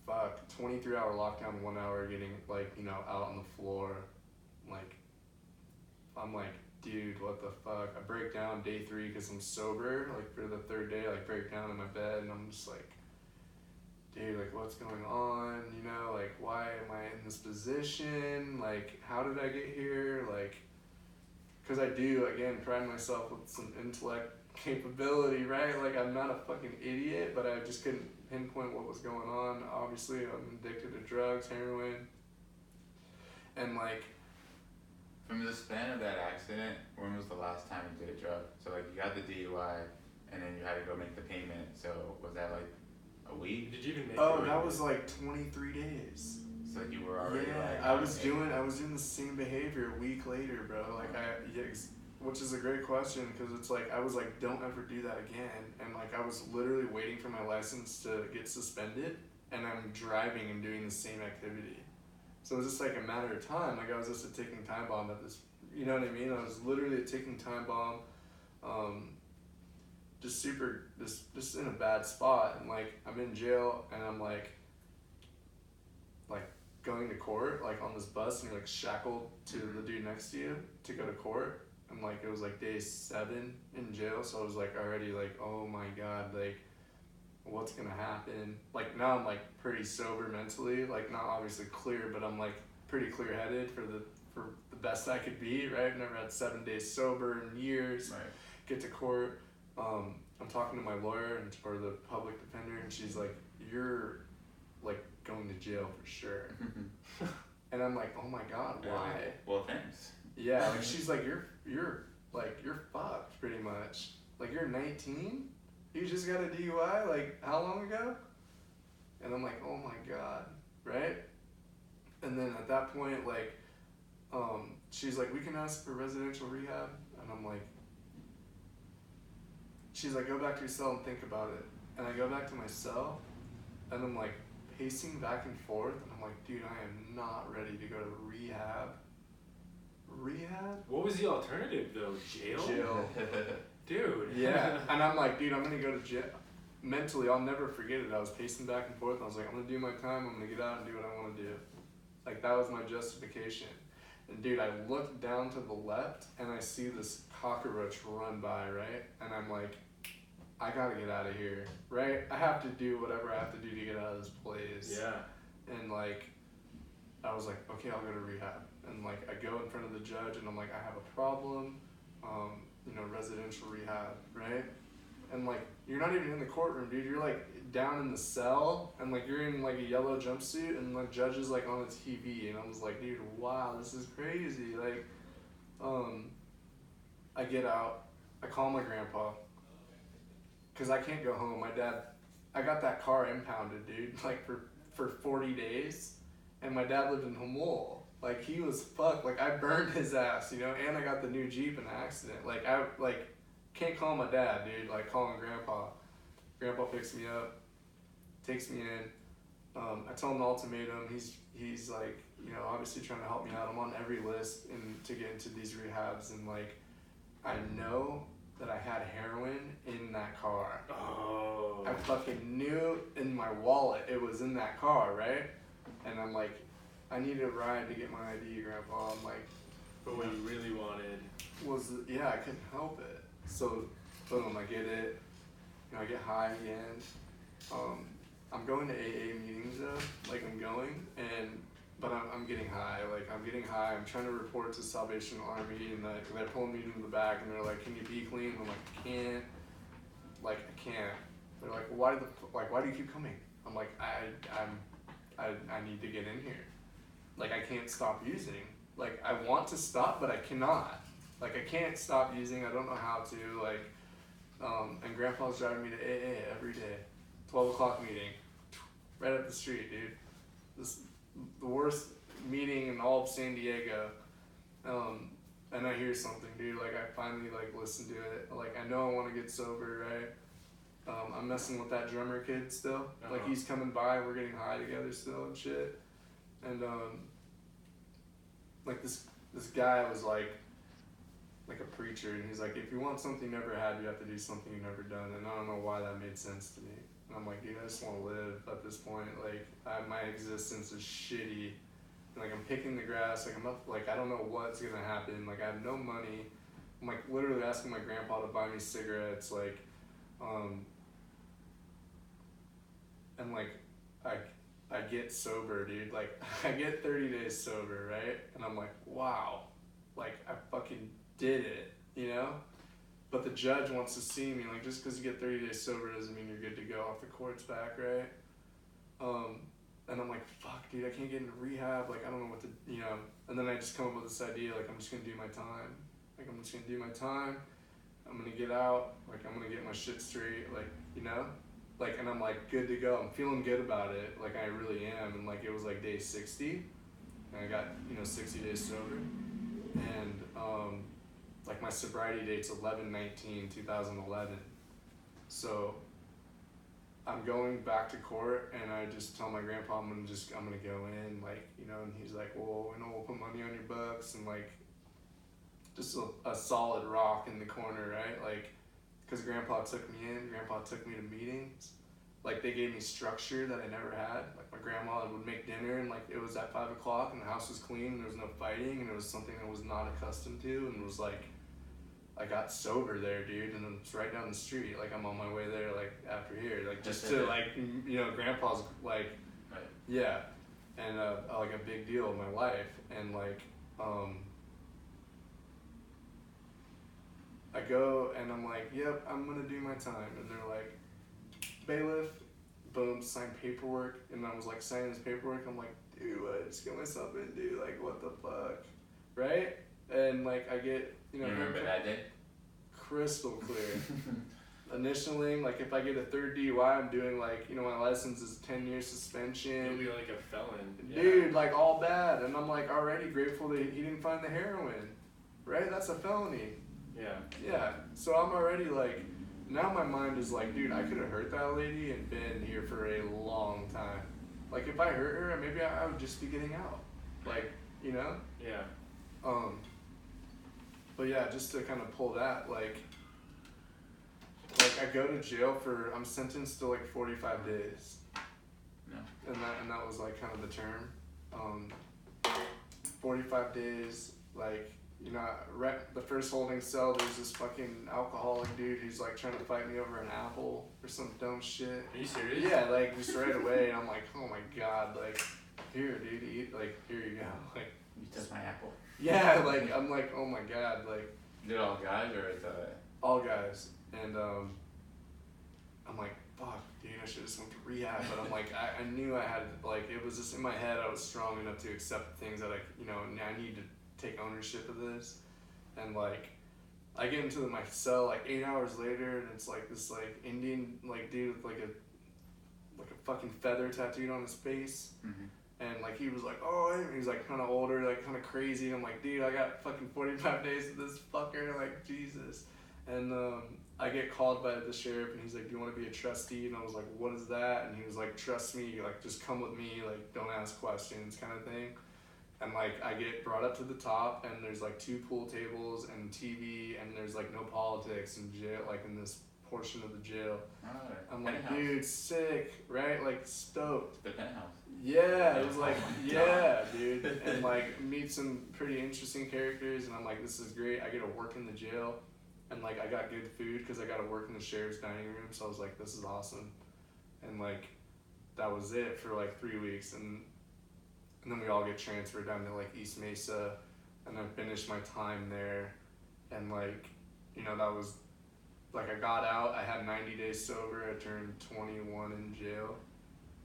Fuck, 23-hour lockdown, 1 hour getting like, you know, out on the floor. Like, I'm like, dude, what the fuck? I break down day 3 because I'm sober. Like for the 3rd day, I like break down in my bed and I'm just like, dude, like what's going on? You know, like why am I in this position? Like how did I get here? Like, because I do, again, pride myself with some intellect capability, right? Like I'm not a fucking idiot, but I just couldn't pinpoint what was going on. Obviously, I'm addicted to drugs, heroin, and like. From the span of that accident, when was the last time you did a drug? So like you got the DUI, and then you had to go make the payment. So was that like a week? Did you even make it? Oh, that was like 23 days. So you were already like. I was doing the same behavior a week later, bro. Like which is a great question because it's like I was like, don't ever do that again, and like I was literally waiting for my license to get suspended, and I'm driving and doing the same activity. So it was just like a matter of time. Like I was just a ticking time bomb at this, you know what I mean? I was literally a ticking time bomb, just in a bad spot. And like I'm in jail and I'm like going to court, like on this bus, and you're like shackled to the dude next to you to go to court. And like it was like day 7 in jail, so I was like already like, oh my god, like what's gonna happen? Like now I'm like pretty sober mentally, like not obviously clear, but I'm like pretty clear headed for the best I could be, right? I've never had 7 days sober in years. Right. Get to court, I'm talking to my lawyer or the public defender, and she's like, you're like going to jail for sure. And I'm like, oh my god, why? Well, thanks. Yeah, like she's like, you're fucked pretty much. Like you're 19? You just got a DUI, like, how long ago? And I'm like, oh my god, right? And then at that point, like, she's like, we can ask for residential rehab, and I'm like, she's like, go back to your cell and think about it. And I go back to my cell, and I'm like pacing back and forth, and I'm like, dude, I am not ready to go to rehab. Rehab? What was the alternative though? Jail? Jail. Dude. Yeah. And I'm like, dude, I'm gonna go to jail. Mentally, I'll never forget it. I was pacing back and forth, and I was like, I'm gonna do my time, I'm gonna get out and do what I wanna do. Like, that was my justification. And dude, I look down to the left, and I see this cockroach run by, right? And I'm like, I gotta get out of here, right? I have to do whatever I have to do to get out of this place. Yeah. And like, I was like, okay, I'll go to rehab. And like, I go in front of the judge, and I'm like, I have a problem, residential rehab, right? And like, you're not even in the courtroom, dude. You're like down in the cell, and like you're in like a yellow jumpsuit, and like judge is like on the TV, and I was like, dude, wow, this is crazy. Like, I get out, I call my grandpa, cause I can't go home. My dad, I got that car impounded, dude, like for 40 days, and my dad lived in Humboldt. Like, he was fucked. Like, I burned his ass, and I got the new Jeep in an accident. Like, I can't call my dad, dude. Like, calling grandpa. Grandpa picks me up, takes me in. I tell him the ultimatum. He's like, obviously trying to help me out. I'm on every list to get into these rehabs, and like, I know that I had heroin in that car. Oh. I fucking knew in my wallet it was in that car, right? And I'm like, I needed a ride to get my ID, Grandpa. I'm like, But what you really wanted. I couldn't help it. So, boom, I get it. I get high again. I'm going to AA meetings though, like but I'm getting high. Like, I'm getting high. I'm trying to report to Salvation Army, and they're pulling me to the back, and they're like, can you be clean? I'm like, I can't. Like, I can't. They're like, well, why do you keep coming? I'm like, I need to get in here. Like, I can't stop using. Like, I want to stop, but I cannot. Like, I can't stop using. I don't know how to. Like, and Grandpa's driving me to AA every day. 12 o'clock meeting. Right up the street, dude. The worst meeting in all of San Diego. And I hear something, dude. Like, I finally, listen to it. Like, I know I want to get sober, right? I'm messing with that drummer kid still. Like, he's coming by, we're getting high together still and shit. And, this guy was like a preacher, and he's like, if you want something you never had, you have to do something you've never done. And I don't know why that made sense to me. And I'm like, dude, I just want to live at this point. Like, my existence is shitty. And, like, I'm picking the grass. Like, I'm up, like, I don't know what's gonna happen. Like, I have no money. I'm like literally asking my grandpa to buy me cigarettes. Like, and like, I get sober, dude. Like, I get 30 days sober, right? And I'm like, wow, like, I fucking did it, But the judge wants to see me. Like, just because you get 30 days sober doesn't mean you're good to go off the court's back, right? And I'm like, fuck, dude, I can't get into rehab. Like, I don't know what to, And then I just come up with this idea, like, I'm just gonna do my time. Like, I'm just gonna do my time. I'm gonna get out. Like, I'm gonna get my shit straight. Like, Like, and I'm like, good to go. I'm feeling good about it. Like, I really am. And like, it was like day 60. And I got, 60 days sober. And, like, my sobriety date's 11/19/2011. So I'm going back to court, and I just tell my grandpa I'm gonna go in, like, and he's like, well, we'll put money on your books, and like, just a solid rock in the corner, right? Like, because Grandpa took me in, Grandpa took me to meetings. Like, they gave me structure that I never had. Like, my grandma would make dinner, and like, it was at 5 o'clock, and the house was clean, and there was no fighting, and it was something I was not accustomed to, and it was like, I got sober there, dude, and it's right down the street. Like, I'm on my way there, like, after here, like, just to, like, Grandpa's, like, Right. yeah, and, like, a big deal in my life, and, like, I go, and I'm like, yep, I'm gonna do my time, and they're like, bailiff, boom, sign paperwork, and I was, like, signing this paperwork, I'm like, dude, what, I just get myself in, dude, like, what the fuck, right? And, like, I get, You remember that day? crystal clear. initialing, like if I get a third DUI, I'm doing like, you know, my license is 10 year suspension. You'll be like a felon. Dude, like all bad. And I'm like already grateful that he didn't find the heroin. Right? That's a felony. Yeah. Yeah. So I'm already like, now my mind is like, dude, I could have hurt that lady and been here for a long time. Like if I hurt her, maybe I would just be getting out. Like, you know? Yeah. But yeah, just to kind of pull that, like I go to jail for, I'm sentenced to like 45 days. No. And that was like kind of the term. 45 days, like, you know, the first holding cell, there's this fucking alcoholic dude who's like trying to fight me over an apple or some dumb shit. Are you serious? Yeah, like just right away, and I'm like, oh my god, like, here, dude, eat, like, here you go, like. You took my apple. Yeah, like, I'm like, oh my god, like. Is it all guys or is All guys, and I'm like, fuck, dude, I should have just went to rehab, but I'm like, I knew I had, like, it was just in my head, I was strong enough to accept things that I, you know, I need to take ownership of this, and like, I get into my cell like 8 hours later, and it's like this like Indian like dude with like a fucking feather tattooed on his face, and like he was like, oh, he's like kind of older, like kind of crazy, and I'm like, dude, I got fucking 45 days with this fucker, like Jesus, and I get called by the sheriff, and he's like, do you want to be a trustee? And I was like, what is that? And he was like, trust me, like just come with me, like don't ask questions, kind of thing. And like I get brought up to the top, and there's like 2 pool tables and TV, and there's like no politics in jail, like in this portion of the jail. I'm like, dude, sick, right? Like stoked. the penthouse? Yeah, it was like, Oh my yeah, dude, and like meet some pretty interesting characters, and I'm like, this is great. I get to work in the jail, and like I got good food because I got to work in the sheriff's dining room. So I was like, this is awesome, and like that was it for like 3 weeks, and then we all get transferred down to like East Mesa, and I finished my time there, and like, you know, that was like I got out. I had 90 days sober. I turned 21 in jail.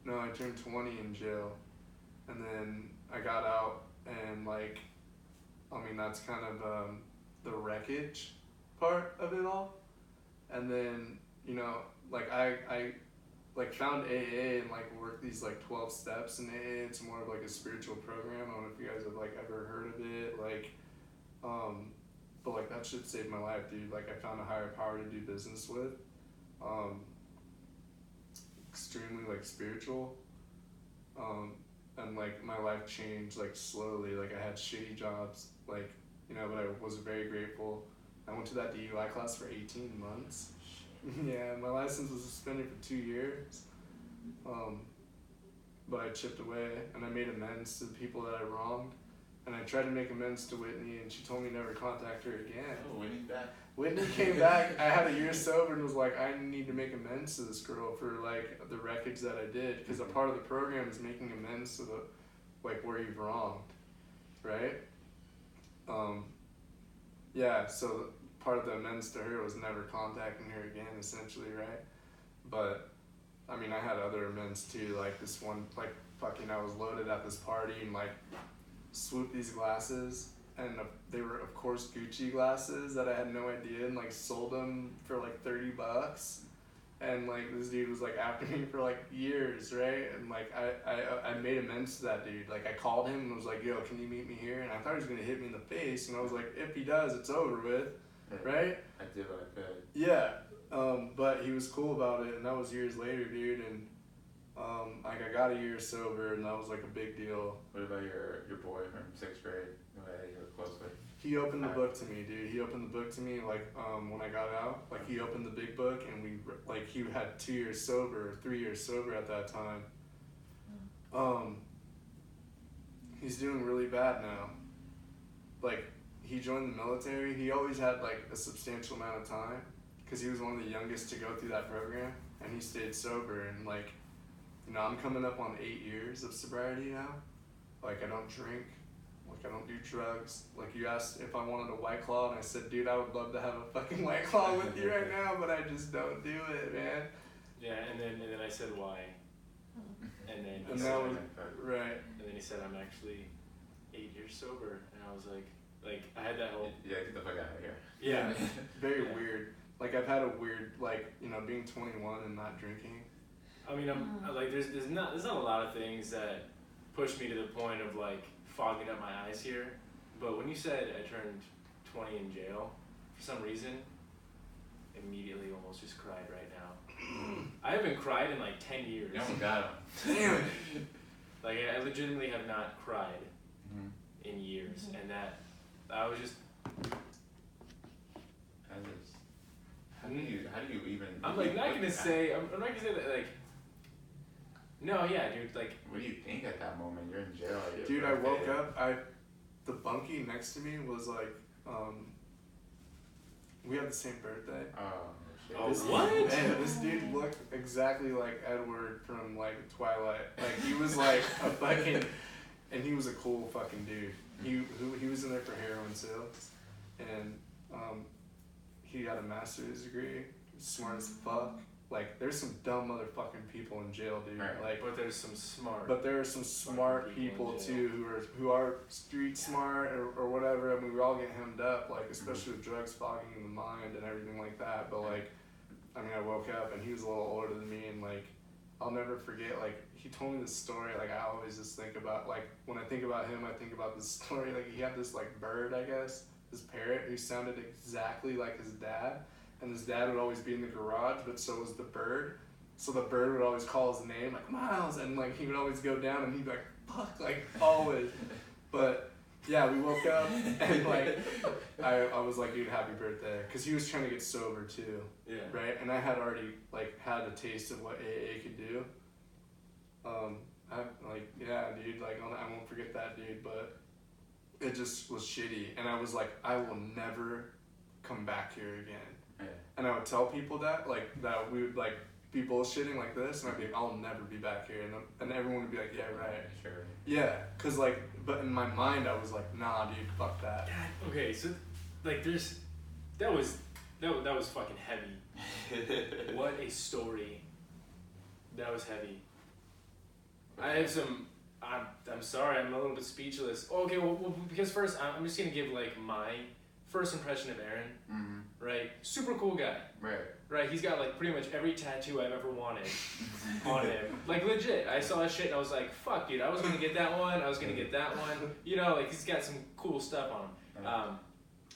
No, I turned 20 in jail, and then I got out, and like, I mean, that's kind of the wreckage part of it all, and then, you know, like I like found AA and like worked these like 12 steps in AA. It's more of like a spiritual program. I don't know if you guys have like ever heard of it, like, but like that shit saved my life, dude. Like I found a higher power to do business with, extremely like spiritual, and like my life changed like slowly. Like I had shitty jobs, like, you know, but I was very grateful. I went to that DUI class for 18 months. Yeah, my license was suspended for 2 years, but I chipped away, and I made amends to the people that I wronged, and I tried to make amends to Whitney, and she told me never contact her again. Oh, Whitney's back. Whitney came back. I had a year sober and was like, I need to make amends to this girl for like the wreckage that I did, because a part of the program is making amends to the like where you've wronged, right? Yeah, so part of the amends to her was never contacting her again, essentially, right? But I mean, I had other amends too, like this one, like fucking, I was loaded at this party and like swooped these glasses, and they were of course Gucci glasses that I had no idea, and like sold them for like $30, and like this dude was like after me for like years, right? And like I made amends to that dude. Like I called him and was like, yo, can you meet me here? And I thought he was gonna hit me in the face, and I was like, if he does, it's over with, right? I did what I could. Yeah, but he was cool about it, and that was years later, dude, and like I got a year sober, and that was like a big deal. What about your boy from 6th grade who you were close with? He opened the book to me, dude. He opened the book to me, like, when I got out. Like, he opened the big book, and we, like, he had 2 years sober, 3 years sober at that time. He's doing really bad now. Like, he joined the military. He always had, like, a substantial amount of time, because he was one of the youngest to go through that program, and he stayed sober, and, like, you know, I'm coming up on 8 years of sobriety now. Like, I don't drink. Like, I don't do drugs. Like, you asked if I wanted a White Claw, and I said, dude, I would love to have a fucking White Claw with you right now, but I just don't do it, man. Yeah, and then I said why, and then he And said, that was, right. and then he said I'm actually 8 years sober, and I was like I had that whole Yeah, get the fuck out of here. yeah. Very Yeah. weird. like I've had a weird, like, you know, being 21 and not drinking. I mean, like, there's not a lot of things that push me to the point of like fogging up my eyes here. But when you said I turned 20 in jail, for some reason, immediately almost just cried right now. I haven't cried in like 10 years. You almost got him. Damn it. Like, I legitimately have not cried in years, and that I was just. How do you even? I'm like not gonna say. I'm not gonna say that like. No, yeah, dude. Like, What do you think at that moment? You're in jail. Like, Dude, I woke up, the bunkie next to me was like, we had the same birthday. Oh shit. Oh, This- what? Man, this dude looked exactly like Edward from like Twilight. Like he was like a fucking, and he was a cool fucking dude. He was in there for heroin sales, and he had a master's degree, smart as fuck. Like there's some dumb motherfucking people in jail, dude. Right. Like, but there's some smart. but there are some smart people in jail. too who are street smart or whatever. I mean, we all get hemmed up, like especially with drugs fogging the mind and everything like that. But like, I mean, I woke up and he was a little older than me, and like, I'll never forget. Like he told me this story. Like I always just think about, like when I think about him, I think about this story. Like he had this like bird, I guess, this parrot who sounded exactly like his dad. And his dad would always be in the garage, but so was the bird. So the bird would always call his name, like Miles, and like he would always go down and he'd be like, fuck, like always. But yeah, we woke up and like I was like, dude, happy birthday, because he was trying to get sober too, Yeah. right? And I had already like had a taste of what AA could do. Yeah, dude, like I won't forget that, dude, but it just was shitty, and I was like, I will never come back here again. Yeah. And I would tell people that, like, that we would, like, be bullshitting like this, and I'd be like, I'll never be back here. And everyone would be like, yeah, right. Sure. Yeah, because, like, but in my mind, I was like, nah, dude, fuck that. Okay, so like that was fucking heavy. What a story. That was heavy. I have some. I'm sorry. I'm a little bit speechless. Okay, well because first I'm just gonna give like my first impression of Aaron. Mm-hmm. Right, super cool guy. Right. Right, he's got like pretty much every tattoo I've ever wanted on him. Like legit, I saw that shit and I was like, fuck, dude, I was gonna get that one. I was gonna get that one. You know, like he's got some cool stuff on him.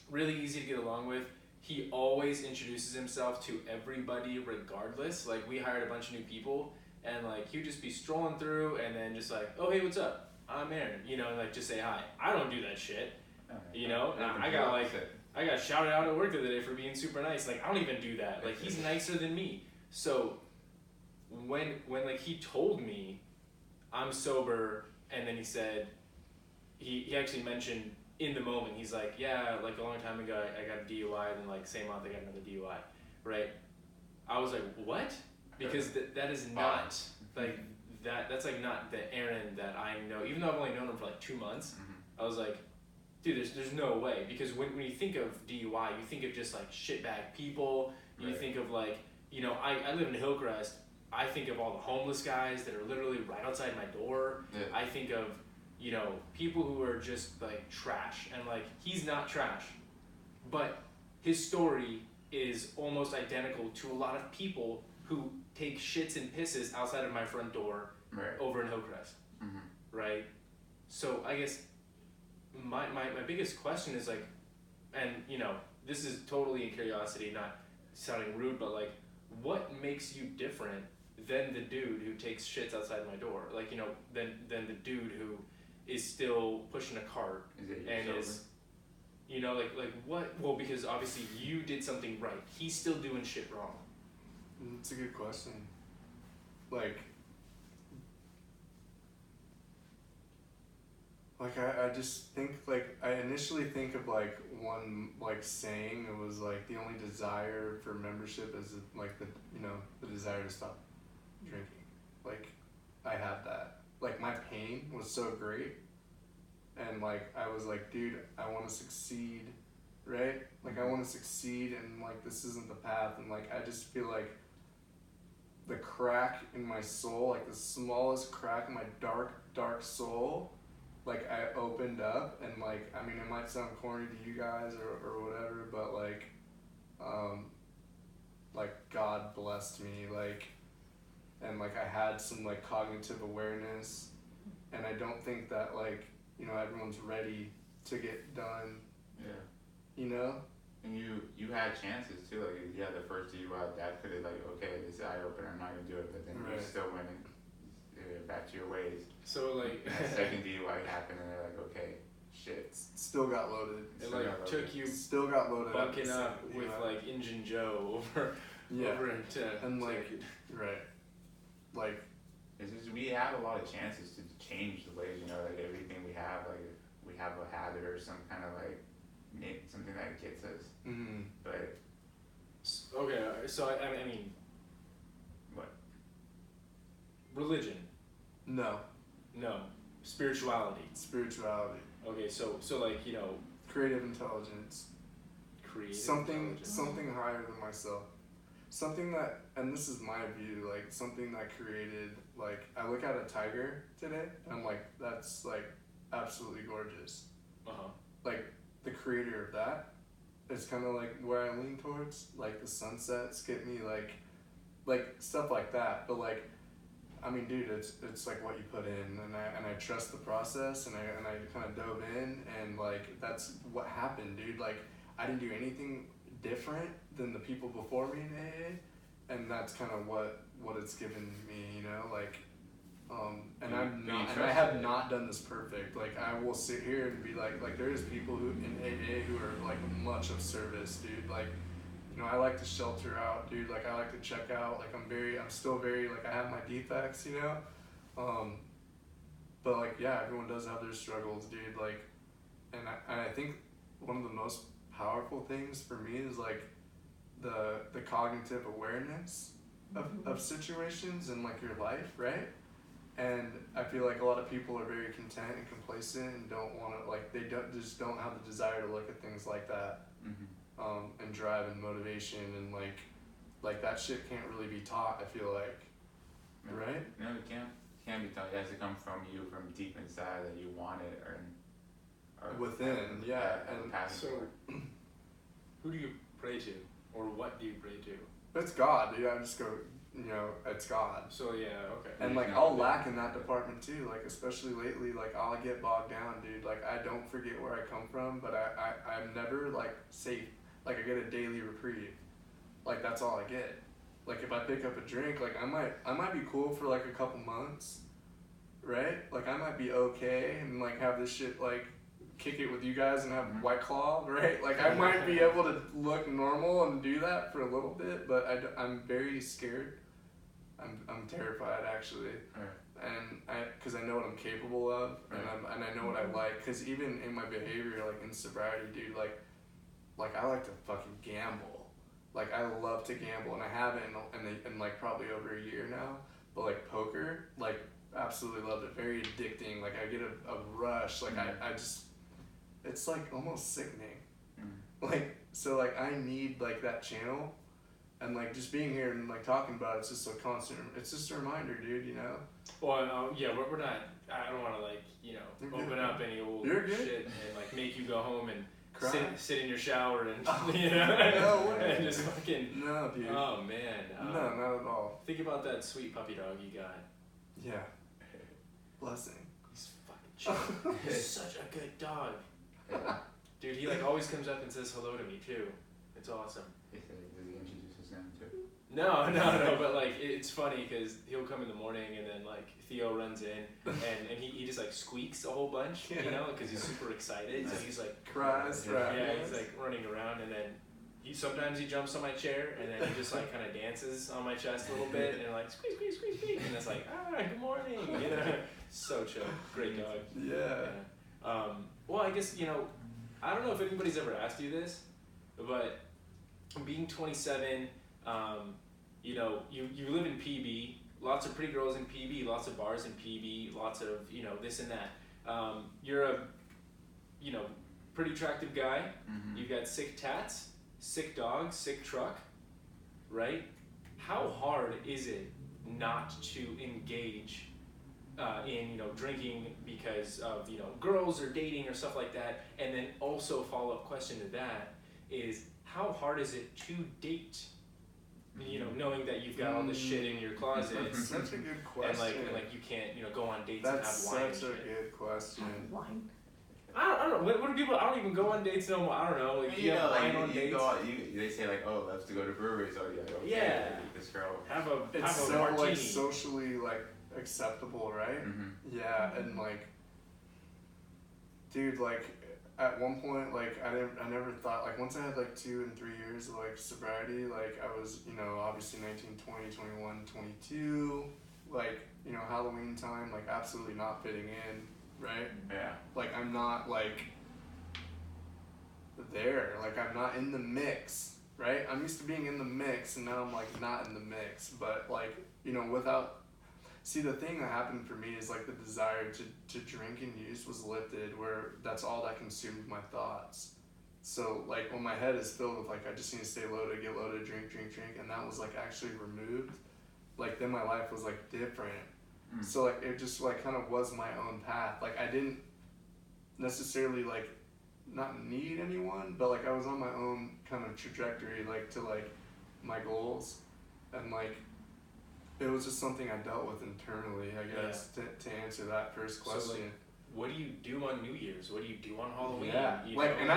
Really easy to get along with. He always introduces himself to everybody regardless. Like we hired a bunch of new people and like he would just be strolling through and then just like, oh hey, what's up? I'm Aaron. You know, and like just say hi. I don't do that shit. You know, I got shouted out at work the other day for being super nice. Like I don't even do that. Like he's nicer than me. So when like he told me I'm sober, and then he said he actually mentioned in the moment, he's like, yeah, like a long time ago I got a DUI, and then like same month I got another DUI, right? I was like, what? Because that is not like that's like not the Aaron that I know. Even though I've only known him for like 2 months, I was like, dude, there's no way. Because when you think of DUI, you think of just like shitbag people. You think of like, you know, I live in Hillcrest. I think of all the homeless guys that are literally right outside my door. Yeah. I think of, you know, people who are just like trash. And like, he's not trash. But his story is almost identical to a lot of people who take shits and pisses outside of my front door over in Hillcrest. Right? So I guess my biggest question is like, and you know, this is totally in curiosity, not sounding rude, but like, what makes you different than the dude who takes shits outside my door? Like, you know, than the dude who is still pushing a cart is, you know, like what? Well, because obviously you did something right. He's still doing shit wrong. It's a good question. Like I just think, like, I initially think of, like, one, like, saying. It was, like, the only desire for membership is, like, the, you know, the desire to stop drinking. Like, I had that. Like, my pain was so great. And, like, I was like, dude, I want to succeed, right? Like, I want to succeed, and, like, this isn't the path. And, like, I just feel like the crack in my soul, like, the smallest crack in my dark, dark soul, like, I opened up, and, like, I mean, it might sound corny to you guys or whatever, but, like, like God blessed me, like, and like I had some like cognitive awareness, and I don't think that like, you know, everyone's ready to get done, Yeah. you know? And you had chances too, like you had the first DUI, that could have like, okay, this is eye opener, I'm not gonna do it, but then you Right. still went back to your ways. So like And that second DUI happened, and they're like, okay, shit. Still got loaded. it Still like got took loaded. you Still got loaded. at the bucking same- up you with know? like Injun Joe over Yeah. over to And to- like, right. Like, It's just, we have a lot of chances to change the ways, you know, like everything we have, like if we have a habit or some kind of like something that gets us, mm, but okay, so I mean what? religion, no. no. Spirituality. Spirituality. Okay, so like, you know, Creative intelligence. creative Something intelligence. something higher than myself. Something that, and this is my view, like something that created, like I look at a tiger today and I'm like, that's like absolutely gorgeous. Uh-huh. Like the creator of that is kind of like where I lean towards. Like the sunsets get me like stuff like that. But like, I mean, dude, it's like what you put in, and I trust the process, and I kind of dove in, and like that's what happened, dude. Like I didn't do anything different than the people before me in AA, and that's kind of what it's given me, you know, like. And I'm You not, and I trust have it. not done this perfect. Like I will sit here and be like there's people who in AA who are like much of service, dude. Like, you know, I like to shelter out, dude. Like I like to check out. Like I'm still very like I have my defects, you know. But like yeah, everyone does have their struggles, dude. Like, and I think one of the most powerful things for me is like the cognitive awareness of situations in like your life, right? And I feel like a lot of people are very content and complacent and don't want to, like, they just don't have the desire to look at things like that, and drive and motivation and like that shit can't really be taught, I feel like, No. right? No, it can't be taught. It has to come from you, from deep inside that you want it, or Within, yeah, and passion So, for it. who do you pray to, or what do you pray to? It's God, dude. I just go, you know, it's God. So yeah, okay. And like I'll lack in that department too, like especially lately, like I'll get bogged down, dude. Like I don't forget where I come from, but I'm never like safe. Like I get a daily reprieve. Like that's all I get. Like if I pick up a drink, like I might be cool for like a couple months, right? Like I might be okay and like have this shit like kick it with you guys and have White Claw, right? Like I might be able to look normal and do that for a little bit, but I'm very scared. I'm terrified actually, and because I know what I'm capable of, and I know what I like. Because even in my behavior, like in sobriety, dude, like I like to fucking gamble. Like I love to gamble, and I haven't in like probably over a year now. But like poker, like absolutely love it. Very addicting. Like I get a rush. Like I just, it's like almost sickening. Like so, like I need like that channel. And like just being here and like talking about it's just a constant. It's just a reminder, dude. You know. Well, yeah, we're not. I don't want to like, you know, You're good. open up any old You're good. shit and like make you go home and Cry. sit in your shower and Oh, you know, no way. and just fucking. No, dude. Oh man. No, not at all. Think about that sweet puppy dog you got. Yeah. Blessing. He's fucking chill. He's such a good dog. Dude, he like always comes up and says hello to me too. It's awesome. Does he introduce his name too? No, but like it's funny because he'll come in the morning and then like Theo runs in and he just like squeaks a whole bunch, you know, because he's super excited. So he's like Cries, right? yeah, he's like running around and then sometimes he jumps on my chair and then he just like kind of dances on my chest a little bit and like squeak, and it's like good morning, you know, so chill, great dog. Yeah. Well, I guess, you know, I don't know if anybody's ever asked you this, but being 27, you know, you live in PB, lots of pretty girls in PB, lots of bars in PB, lots of, you know, this and that. You're a, you know, pretty attractive guy. You've got sick tats, sick dog, sick truck, right? How hard is it not to engage in, you know, drinking because of, you know, girls or dating or stuff like that? And then also follow-up question to that is, how hard is it to date You know, knowing that you've got all this shit in your closet, That's such a good question. and like you can't, you know, go on dates That's and have wine. such and a shit. good question. Wine. I don't know. What do people? I don't even go on dates no more. I don't know. Like, You know, wine like on you dates. go out, they say like, oh, loves to go to breweries. Oh yeah, okay, Yeah. like, this girl. Have a It's have a so martini. like socially like acceptable, right? Mm-hmm. Yeah, and like, dude, like at one point, like I never thought, like once I had like 2 and 3 years of like sobriety, like I was, you know, obviously 19, 20, 21, 22, like, you know, Halloween time, like absolutely not fitting in, right? Yeah. Like I'm not like there, like I'm not in the mix, right? I'm used to being in the mix and now I'm like not in the mix, but like, you know, without, see the thing that happened for me is like the desire to drink and use was lifted, where that's all that consumed my thoughts. So like when my head is filled with like I just need to stay loaded, get loaded, drink, and that was like actually removed, like then my life was like different. So like it just like kind of was my own path. Like I didn't necessarily like not need anyone, but like I was on my own kind of trajectory, like to like my goals, and like it was just something I dealt with internally, I guess, to answer that first question. So, like, what do you do on New Year's? What do you do on Halloween? Yeah, You like, know? and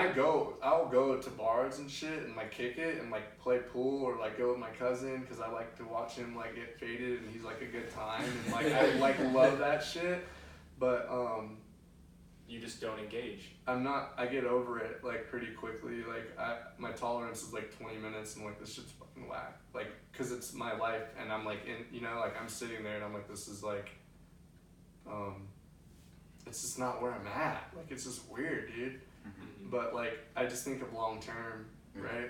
I'll go to bars and shit and like kick it and like play pool or like go with my cousin because I like to watch him like get faded and he's like a good time and like I like love that shit, but you just don't engage. I get over it like pretty quickly. Like my tolerance is like 20 minutes and like this shit's fucking whack. Like, cause it's my life and I'm like in, you know, like I'm sitting there and I'm like, this is like, it's just not where I'm at. Like, it's just weird, dude. Mm-hmm. But like, I just think of long term, right?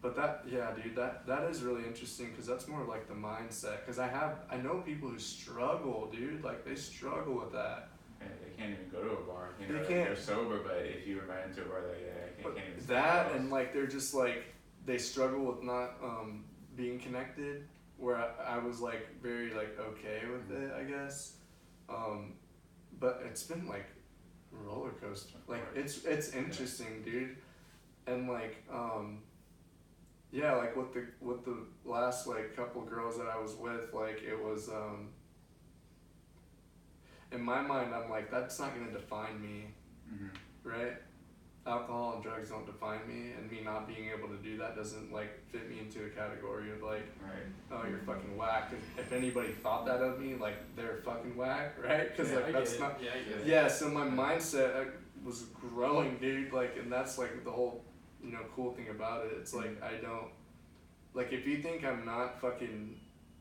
But that, yeah, dude, that is really interesting because that's more like the mindset. Cause I know people who struggle, dude. Like they struggle with that. Yeah, they can't even go to a bar. You know, They like, can't. they're sober, but if you invite them to a bar, like, yeah, I can't even. That and like they're just like they struggle with not being connected. Where I was like very like okay with it, I guess. But it's been like a roller coaster. Like it's interesting, dude. And like yeah, like with the last like couple girls that I was with, like it was in my mind I'm like that's not gonna define me, right? Alcohol and drugs don't define me, and me not being able to do that doesn't like fit me into a category of like, oh, you're fucking whack. If anybody thought that of me, like they're fucking whack, right? Because like that's not. Yeah, I get it. Yeah, so my mindset was growing, dude. Like, and that's like the whole, you know, cool thing about it. It's like I don't, like if you think I'm not fucking,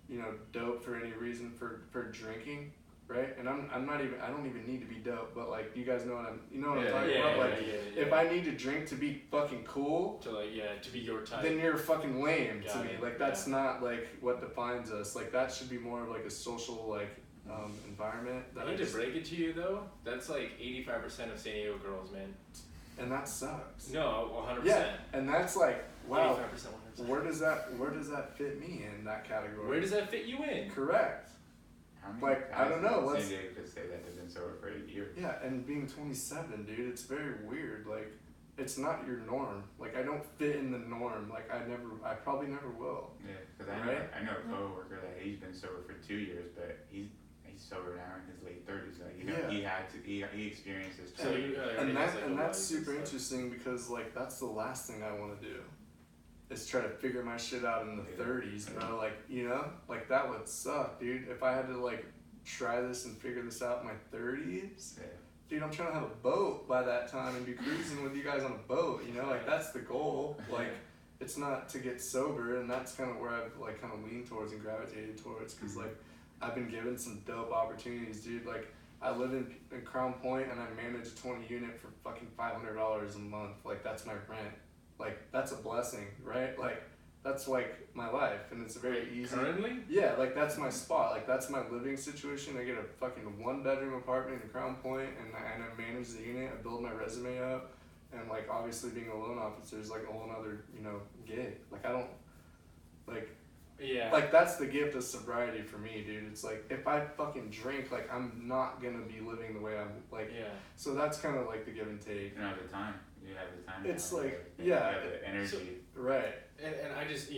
you know, dope for any reason for drinking. Right, and I'm not even. I don't even need to be dope, but like you guys know what I'm. You know what I'm talking about. Like if I need to drink to be fucking cool, to be your type, then you're fucking lame Got to me. it. Like that's not like what defines us. Like that should be more of like a social like environment. That I need to break it to you though. That's like 85% of San Diego girls, man. And that sucks. No, 100%. Yeah, and that's like wow. 85%, 100%. Where does that fit me in that category? Where does that fit you in? Correct. How many Like, I don't know, San Diego could say that they've been sober for 8 years. Yeah, and being 27, dude, it's very weird. Like, it's not your norm. Like, I don't fit in the norm. Like, I probably never will. Yeah, because Right? I know a coworker that he's been sober for 2 years, but he's sober now in his late 30s. Like, you know, he experienced this. So you, And that's super interesting because like that's the last thing I want to do. Is try to figure my shit out in the 30s, bro. Like, you know, like that would suck, dude. If I had to like try this and figure this out in my 30s, dude, I'm trying to have a boat by that time and be cruising with you guys on a boat. You know, like that's the goal. Like, it's not to get sober, and that's kind of where I've like kind of leaned towards and gravitated towards, because like I've been given some dope opportunities, dude. Like I live in Crown Point and I manage a 20 unit for fucking $500 a month. Like that's my rent. Like, that's a blessing, right? Like, that's like my life, and it's very easy. Currently? Yeah, like that's my spot. Like that's my living situation. I get a fucking 1-bedroom apartment in Crown Point, and I manage the unit. I build my resume up, and like obviously being a loan officer is like a whole other, you know, gig. Like I don't, like. Yeah. Like that's the gift of sobriety for me, dude. It's like if I fucking drink, like I'm not gonna be living the way I'm like. Yeah. So that's kind of like the give and take. You don't have the time. You have the time. It's now, like, right? yeah, You have the energy. right. And I just,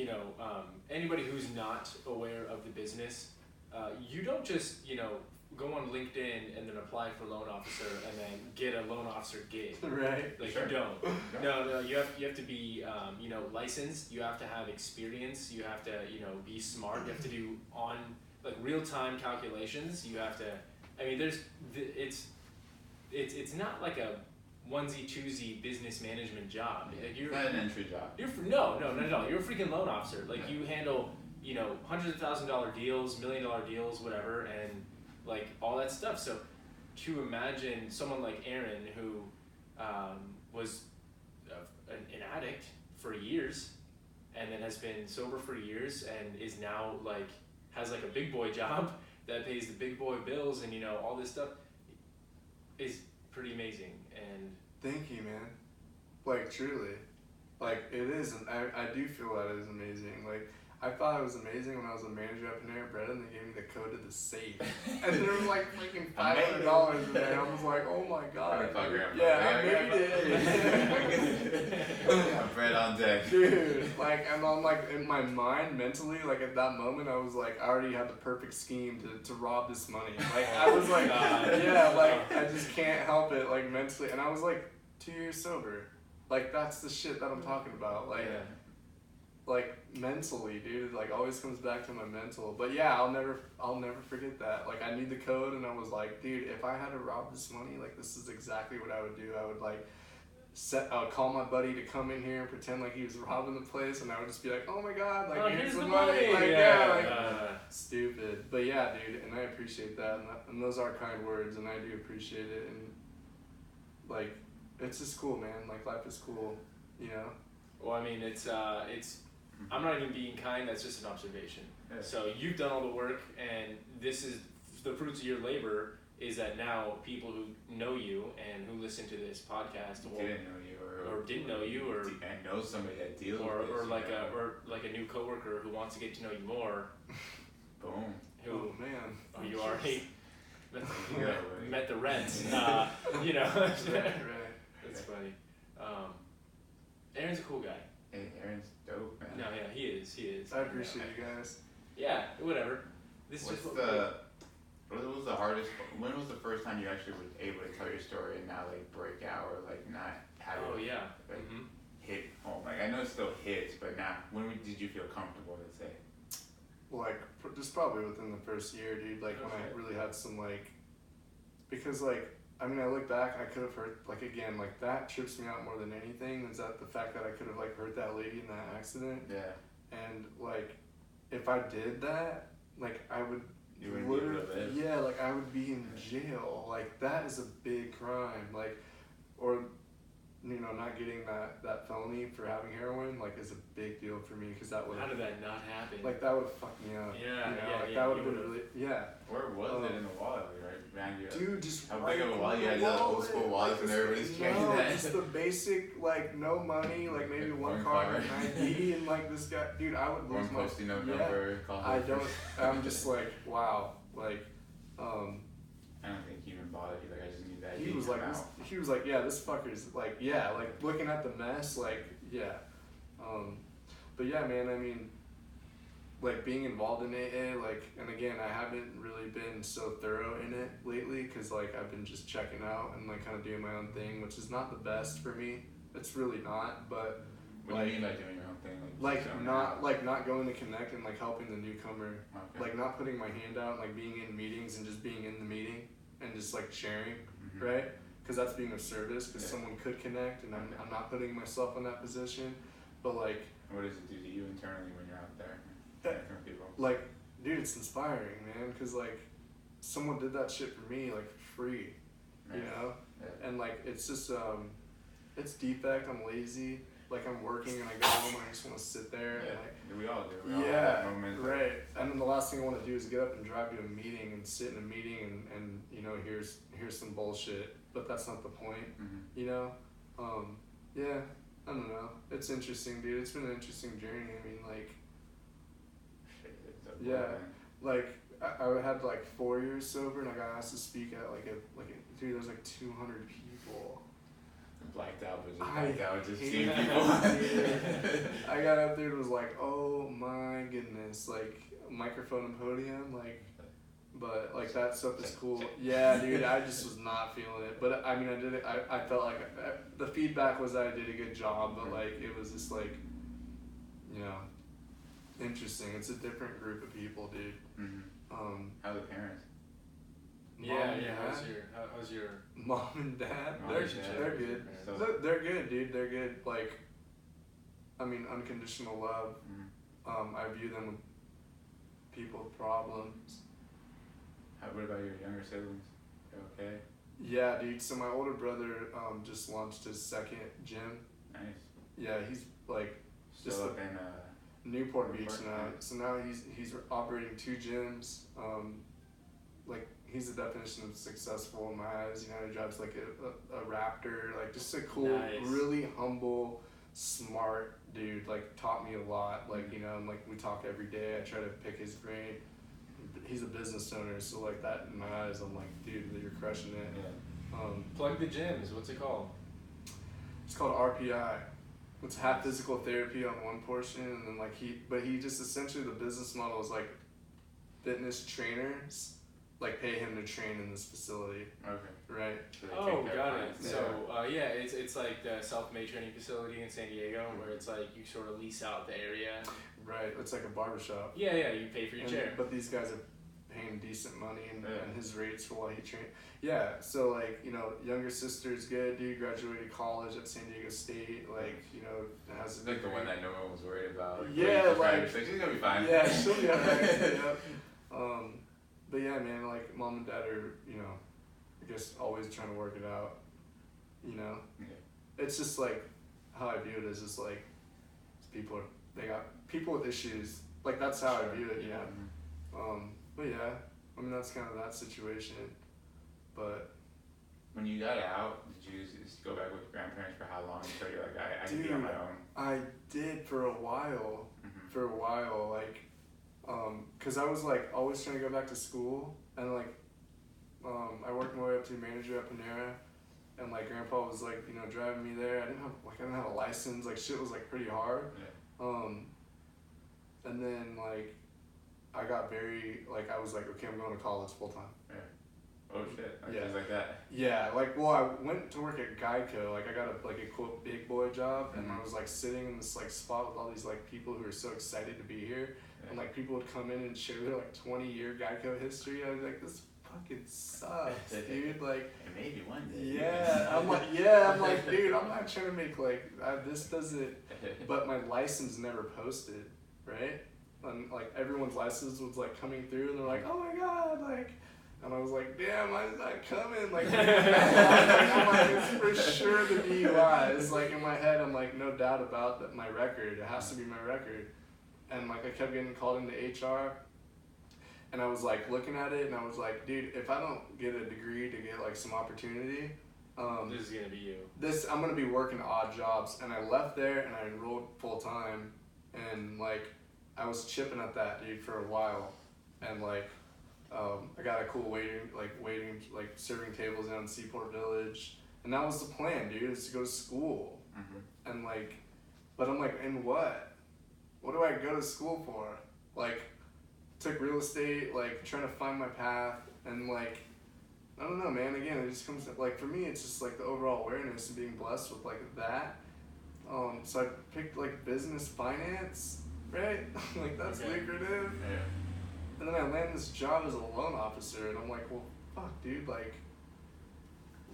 anybody who's not aware of the business, you don't just, go on LinkedIn and then apply for loan officer and then get a loan officer gig. Right. Like Sure. you don't. No, you have to be, licensed. You have to have experience. You have to, be smart. You have to do real time calculations. You have to. I mean, it's not like a onesie twosie business management job. Like It's not an entry job. no, not at all. You're a freaking loan officer. Like Yeah. you handle, hundreds of $1,000 deals, $1 million deals, whatever, and like all that stuff. So to imagine someone like Aaron who was an addict for years and then has been sober for years and is now has a big boy job that pays the big boy bills and all this stuff is pretty amazing. And Thank you, man. Like, truly. Like, it is, and I do feel that is amazing. Like, I thought it was amazing when I was a manager up in Bread and they gave me the code to the safe. And there was freaking $500 in there. I was like, oh my god. Yeah, I made it. Yeah, bread on deck. Dude, and I'm in my mind, mentally, at that moment, I was I already had the perfect scheme to rob this money. I was I just can't help it, mentally. And I was 2 years sober. That's the shit that I'm talking about. Mentally, dude, always comes back to my mental. But yeah, I'll never forget that. I knew the code and I was dude, if I had to rob this money, this is exactly what I would do. I would I would call my buddy to come in here and pretend he was robbing the place, and I would just be oh my god, here's the money. Stupid. But yeah, dude, and I appreciate that, and those are kind words, and I do appreciate it, and it's just cool, man. Life is cool, Well, I mean, it's I'm not even being kind. That's just an observation. Yeah. So you've done all the work, and this is the fruits of your labor. Is that now people who know you and who listen to this podcast Didn't know you, or didn't know you, or and know somebody that deals or with this, or a new coworker who wants to get to know you more. Boom. Who oh man, you already Yeah, met the rent. right. That's funny. Aaron's a cool guy. Hey, Aaron's dope, man. No, yeah, he is. I appreciate you guys. Yeah, whatever. This What is was the hardest? When was the first time you actually were able to tell your story and not break out or not have Oh it yeah. hit home? I know it still hits, but now when did you feel comfortable to say? Well, just probably within the first year, dude. When I really had some because I mean, I look back, I could have hurt again, that trips me out more than anything. Is that the fact that I could have hurt that lady in that accident? Yeah. And if I did that, I would. You wouldn't be able to live. Yeah, I would be in jail. That is a big crime. Or not getting that felony for having heroin is a big deal for me because that would. How did that not happen? That would have fucked me up. Yeah, that would have been really. Yeah. Where was it in the wallet? Right behind you. Dude, just how big of a wallet? You had the old school wallets and everybody's carrying no, that. just the basic no money, maybe one card and an ID, and this guy, dude, I would lose One my. posting note number. I don't. I'm just wow, I don't think he even bothered you. I just need that. He was he was yeah, this fucker's looking at the mess, yeah. But yeah, man, I mean, being involved in AA, and again, I haven't really been so thorough in it lately, cause I've been just checking out and kind of doing my own thing, which is not the best for me. It's really not, but. What do you mean by doing your own thing? Not going to connect and helping the newcomer, Okay. not putting my hand out, being in meetings and just being in the meeting and just sharing, Mhm. right? Because that's being of service. Because Yeah. someone could connect, and I'm not putting myself in that position, but What does it do to you internally when you're out there Yeah. connecting with people? dude, it's inspiring, man. Because someone did that shit for me, for free, you know. Yeah. And it's just it's defect. I'm lazy. I'm working and I go home and I just want to sit there Yeah. and We all do. We all have yeah, that moment. right. And then the last thing I want to do is get up and drive to a meeting and sit in a meeting and here's some bullshit. But that's not the point, Mhm. Yeah, I don't know. It's interesting, dude. It's been an interesting journey. I mean, Shit, it's a Yeah. moment. I had 4 years sober and I got asked to speak at dude, there's 200 people. Blacked out, but just I blacked out, just hate seeing that, people. I got up there and was like, oh my goodness, like microphone and podium, like, but like that stuff is cool. Yeah, dude, I just was not feeling it. But I mean, I did it. I felt like the feedback was that I did a good job, but like it was just like, you know, interesting. It's a different group of people, dude. Mm-hmm. How are the parents? Yeah, Mom, yeah. Dad? How's your Mom and dad, Mom they're and dad. they're good. So- They're good, dude. They're good. Like, I mean, unconditional love. Mm-hmm. I view them with people with problems. What about your younger siblings? They okay? Yeah, dude. So my older brother just launched his second gym. Nice. Yeah, he's like Still Just up in Newport Beach Newport, now. yeah. So now he's operating 2 gyms. Like he's the definition of successful in my eyes. You know, he drives like a Raptor. Like just a cool, Nice. really humble, smart dude. Like taught me a lot. Like you know, and like we talk every day. I try to pick his brain. He's a business owner, so like that in my eyes, I'm like, dude, you're crushing it. yeah. plug the gyms? What's it called? It's called RPI. It's half physical therapy on one portion, and then like he just essentially the business model is like fitness trainers, like pay him to train in this facility, Okay. right? So they Oh, take care of got it. clients. So yeah, it's like the self-made training facility in San Diego where it's like you sort of lease out the area. Right. It's like a barbershop. Yeah, yeah, you pay for your And- chair. But these guys are paying decent money and, Yeah. and his rates for while he trained. Yeah, so like, you know, younger sister's good, dude, graduated college at San Diego State, like, you know, has It's like the one that no one was worried about. Yeah, just like- right, she's she's gonna be fine. Yeah, she'll be alright. Yep. But yeah, man, like mom and dad are, you know, I guess always trying to work it out. You know, Yeah. it's just like how I view it is just like they got people with issues. Like that's how I view it. You know. Mhm. But yeah, I mean that's kind of that situation. But When you got out, did you just go back with your grandparents for how long until you're like, I can be on Dude. my own? I did for a while. Mm-hmm. Like, cause I was like always trying to go back to school, and like, I worked my way up to manager at Panera, and like grandpa was like, you know, driving me there. I didn't have a license. Like shit was like pretty hard. Yeah. And then like, I got very like I was like, okay, I'm going to college full time. Oh shit. Like, Yeah. Just like that. Yeah, like well, I went to work at Geico. Like I got a quote big boy job, and I Mhm. was like sitting in this like spot with all these like people who were so excited to be here, and like people would come in and share their like 20-year Geico history. I was like, this fucking sucks, dude. Like, And maybe one day. yeah, I'm like, dude, I'm not trying to make like this doesn't. But my license never posted, right? And like everyone's license was like coming through, and they're like, oh my god, like. And I was like, damn, why is that coming? Like, I'm like, it's for sure the DUI. It's like in my head, I'm like, no doubt about that. My record, it has to be my record. And like, I kept getting called into HR, and I was like looking at it, and I was like, dude, if I don't get a degree to get like some opportunity, This is gonna be you. I'm gonna be working odd jobs. And I left there, and I enrolled full time, and like, I was chipping at that, dude, for a while, and like. I got a cool waiting, serving tables down in Seaport Village, and that was the plan, dude, is to go to school, Mm-hmm. and like, but I'm like, in what? What do I go to school for? Like, took real estate, like, trying to find my path, and like, I don't know, man, again, it just comes, like, for me, it's just like the overall awareness and being blessed with like that, so I picked like business finance, right? Like, that's Okay. lucrative. Yeah. And then I land this job as a loan officer, and I'm like, well, fuck, dude, like,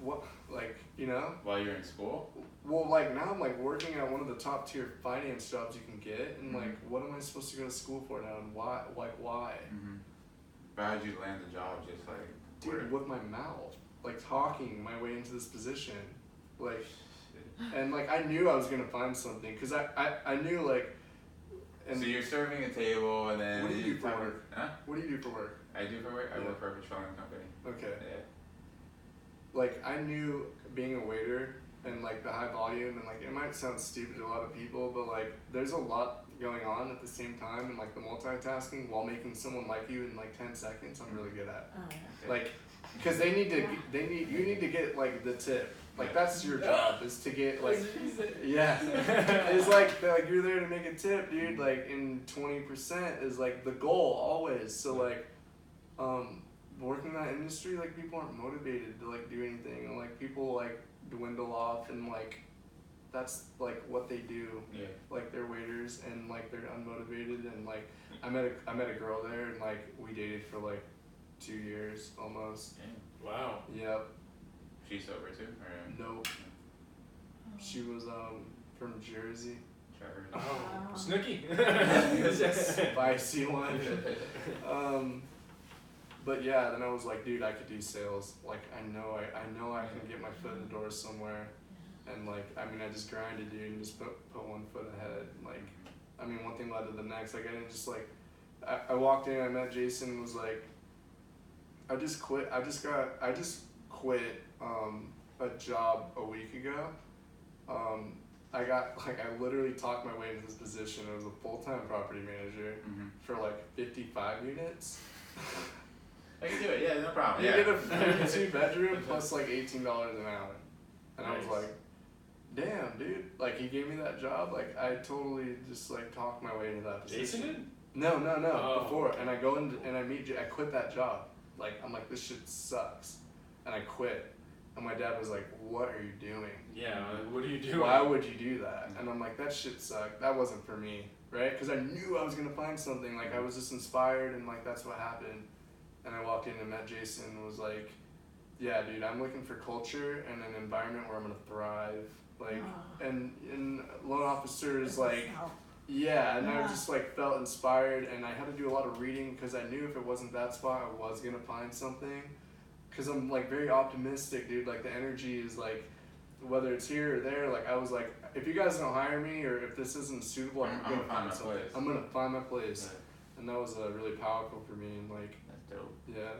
what, like, you know? While you're in school? Well, like, now I'm, like, working at one of the top tier finance jobs you can get, and, like, what am I supposed to go to school for now, and why, like, why? Mm-hmm. But how'd you land the job? Just like, Dude, with my mouth, like, talking my way into this position, like, and, like, I knew I was gonna find something, because I knew, like, and so you're serving a table and then What do you do for talking- work? Huh? what do you do for work? I do for work? I Yeah. work for a petroleum company. Okay. Yeah. Like, I knew being a waiter and like the high volume, and like it might sound stupid to a lot of people, but like there's a lot going on at the same time, and like the multitasking while making someone like you in like 10 seconds, I'm really good at. Oh, yeah. Okay. Like, because you need to get like the tip. Like that's your job is to get like yeah. It's like you're there to make a tip, dude. Like in 20% is like the goal always. So like, working in that industry, like people aren't motivated to like do anything, and like people like dwindle off, and like that's like what they do. Yeah. Like they're waiters, and like they're unmotivated, and like I met a girl there, and like we dated for like 2 years almost. Yeah. Wow. Yep. She's sober too, or Nope. She was from Jersey. Trevor? Oh, Snooki. Spicy one. But yeah, then I was like, dude, I could do sales. Like I know I can get my foot in the door somewhere. And like, I mean, I just grinded, dude, and just put one foot ahead. Like, I mean, one thing led to the next. Like I didn't just like, I walked in, I met Jason, and was like, I just quit a job a week ago. I literally talked my way into this position. I was a full-time property manager for like 55 units. I can do it, yeah, no problem. You Yeah. get a 32-bedroom plus like $18 an hour. And I was Nice. like, damn, dude. Like he gave me that job. Like I totally just like talked my way into that position. Jason did? No, Oh. before. And I go in and I quit that job. Like, I'm like, this shit sucks. And I quit. And my dad was like, what are you doing? Yeah, what are you doing? Why would you do that? And I'm like, that shit sucked. That wasn't for me, right? Because I knew I was going to find something. Like, I was just inspired, and like, that's what happened. And I walked in and met Jason and was like, yeah, dude, I'm looking for culture and an environment where I'm going to thrive. Like, and loan officers, like, yeah, and I just like felt inspired, and I had to do a lot of reading because I knew if it wasn't that spot, I was gonna find something. Because I'm like very optimistic, dude. Like the energy is like, whether it's here or there. Like I was like, if you guys don't hire me or if this isn't suitable, I'm gonna find something. Place. I'm gonna find my place, Yeah. and that was really powerful for me. And like, That's dope. yeah.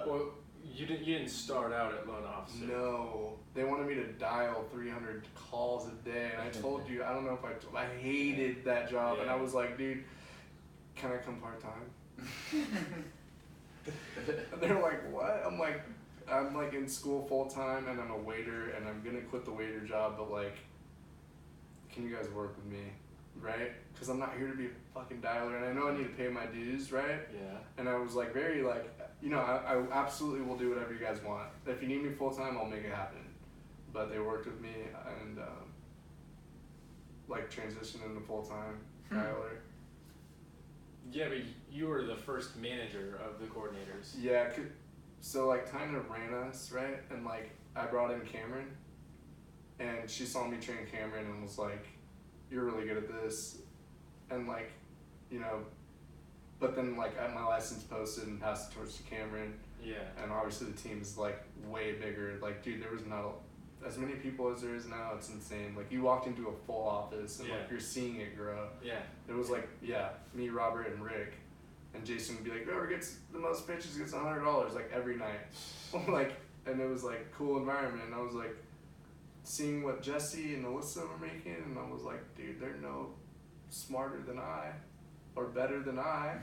Well, you didn't start out at loan officer. No, they wanted me to dial 300 calls a day, and I told you, I don't know if I hated that job, and I was like, dude, can I come part time? And they're like, what? I'm like in school full time, and I'm a waiter, and I'm gonna quit the waiter job, but like, can you guys work with me, right? Because I'm not here to be a fucking dialer, and I know I need to pay my dues, right? Yeah. And I was like very like, you know, I absolutely will do whatever you guys want. If you need me full time, I'll make it happen. But they worked with me and like transitioned into full time dialer. Yeah, but you were the first manager of the coordinators. Yeah, so like Tyner ran us, right? And like I brought in Cameron, and she saw me train Cameron and was like, "You're really good at this," and like, you know. But then, like, I had my license posted and passed the torch to Cameron. Yeah. And obviously the team is, like, way bigger. Like, dude, there was not as many people as there is now. It's insane. Like, you walked into a full office and, like, you're seeing it grow. Yeah. It was, like, me, Robert, and Rick. And Jason would be like, whoever gets the most pitches gets $100, like, every night. Like, and it was, like, cool environment. And I was, like, seeing what Jesse and Alyssa were making. And I was like, dude, they're no smarter than I. Or better than I,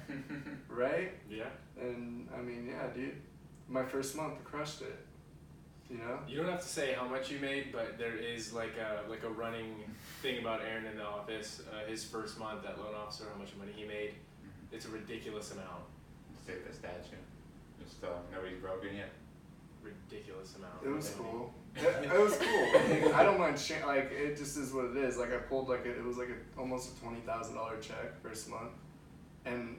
right? Yeah. And I mean, yeah, dude, my first month I crushed it. You know? You don't have to say how much you made, but there is like a running thing about Aaron in the office. His first month at loan officer, how much money he made. It's a ridiculous amount. Take the statue. Just nobody's broken yet. Ridiculous amount. It was cool. It was cool. I don't mind sharing. Like, it just is what it is. Like, I pulled like it was like almost a $20,000 check first month, and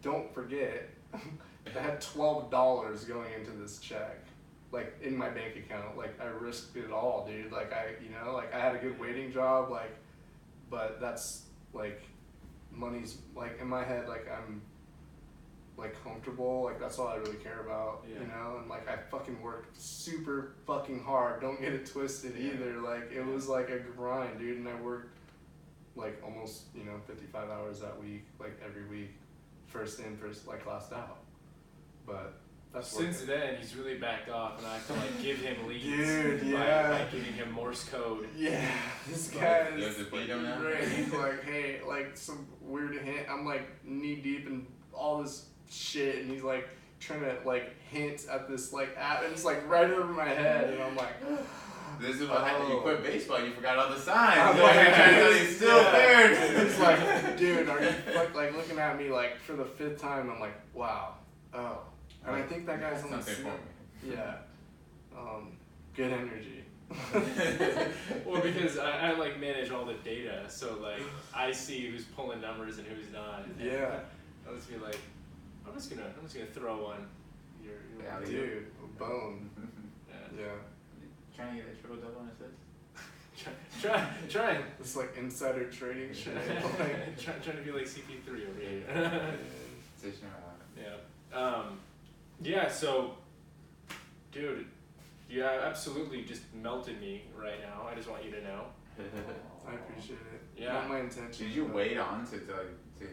don't forget, I had $12 going into this check, like in my bank account. Like, I risked it all, dude. Like, I had a good waiting job. Like, but that's like, money's like in my head. Like, I'm like comfortable, like that's all I really care about, you know, and like I fucking worked super fucking hard, don't get it twisted either, like it was like a grind, dude, and I worked like almost, 55 hours that week, like every week, first in, first like last out, but that's since then he's really backed off, and I have to like give him leads, dude, by giving him Morse code. Yeah, this guy You is have to beat him now? great. He's like, hey, like some weird hint, I'm like knee deep in all this shit, and he's like, trying to like hint at this like app, and it's like right over my head, and I'm like, This is what happened. You quit baseball. You forgot all the signs. I'm Like, like, you're trying to tell you still third. It's like, dude, are you like looking at me like for the 5th time? I'm like, wow, oh, and I think that guy's That's only something seen for it. me. Yeah, good energy. Well, because I like manage all the data, so like I see who's pulling numbers and who's not. And Yeah. I'll just be like, I'm just gonna throw one. You're Yeah, Dude, bone. yeah. Yeah. Trying to get a triple double on assist. Try. It's like insider trading shit. Like, Trying to be like CP3 over here. Position out. Yeah. Yeah. So, dude, you absolutely just melted me right now. I just want you to know. I appreciate it. Yeah. Not my intention. Did you but- wait on to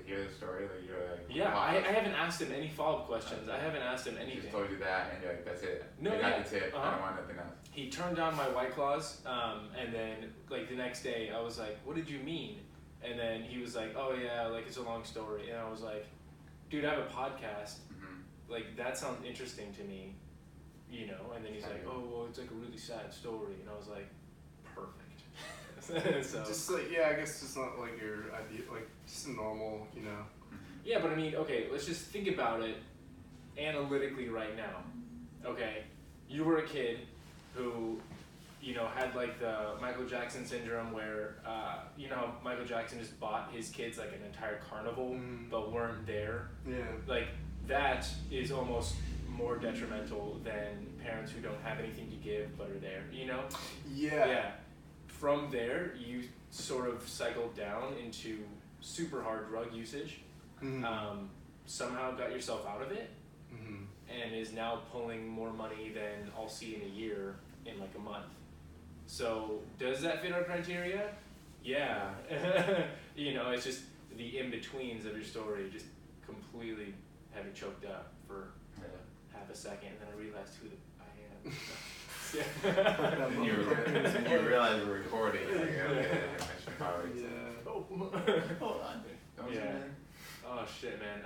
hear the story? Like you're like. Yeah, wow. I haven't asked him any follow-up questions. I haven't asked him He anything. just told you that, and you're like, that's it. No, I got yeah. the tip. I don't want nothing else. He turned down my White Claws, and then like the next day I was like, what did you mean? And then he was like, oh yeah, like it's a long story. And I was like, dude, I have a podcast. Mm-hmm. Like that sounds interesting to me, you know? And then he's like, oh, well, it's like a really sad story. And I was like, perfect. So Just like, yeah, I guess it's not like your idea, like just a normal, you know. yeah, but I mean, okay, let's just think about it analytically right now. Okay, you were a kid who, you know, had like the Michael Jackson syndrome where, you know, Michael Jackson just bought his kids like an entire carnival, Mhm. but weren't there. Yeah. Like that is almost more detrimental than parents who don't have anything to give but are there, you know? Yeah. Yeah. From there, you sort of cycled down into super hard drug usage. Mm-hmm. Somehow got yourself out of it, Mm-hmm. and is now pulling more money than I'll see in a year in like a month. So does that fit our criteria? Yeah. You know, it's just the in-betweens of your story just completely have me choked up for half a second, and then I realized who I am. And you realize we're recording. Like, okay, I should probably. Yeah. Oh. Hold on. Don't Yeah. zoom in. Oh shit, man.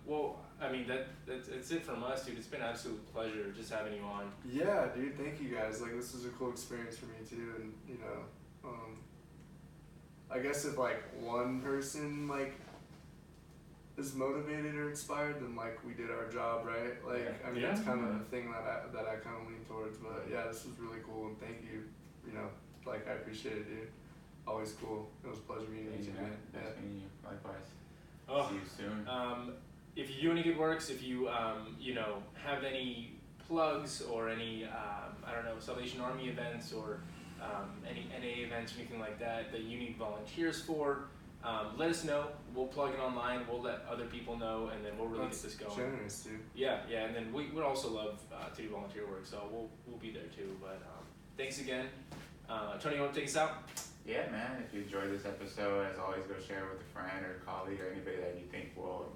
Well, I mean that's it from us, dude. It's been an absolute pleasure just having you on. Yeah, dude. Thank you guys. Like, this was a cool experience for me too, and you know, I guess if like one person like is motivated or inspired, then like we did our job, right? Like, I mean, Yeah. it's kind of the thing that I kind of lean towards. But yeah, this was really cool, and thank you. You know, like I appreciate it, dude. Always cool. It was a pleasure meeting Thank you, you, man. man. Nice meeting you. Likewise. Oh. See you soon. If you do any good works, if you you know, have any plugs or any I don't know, Salvation Army events or any NA events or anything like that that you need volunteers for, let us know. We'll plug it online. We'll let other people know, and then we'll really That's get this going. generous, dude. Yeah, and then we would also love to do volunteer work, so we'll be there too. But thanks again, Tony. You want to take us out? Yeah, man. If you enjoyed this episode, as always, go share it with a friend or a colleague or anybody that you think will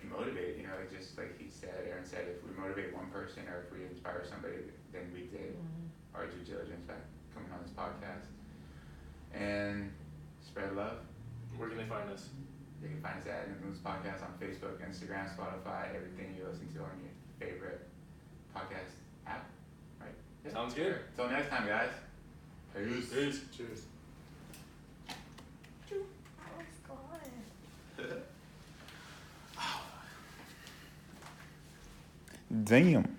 motivate. You know, just like he said, Aaron said, if we motivate one person or if we inspire somebody, then we did our due diligence by coming on this podcast. And spread love. Where can they find us? You can find us at Influence Podcast on Facebook, Instagram, Spotify, everything you listen to on your favorite podcast app. Right? Yeah. Sounds good. Till next time, guys. Peace. Cheers. Damn.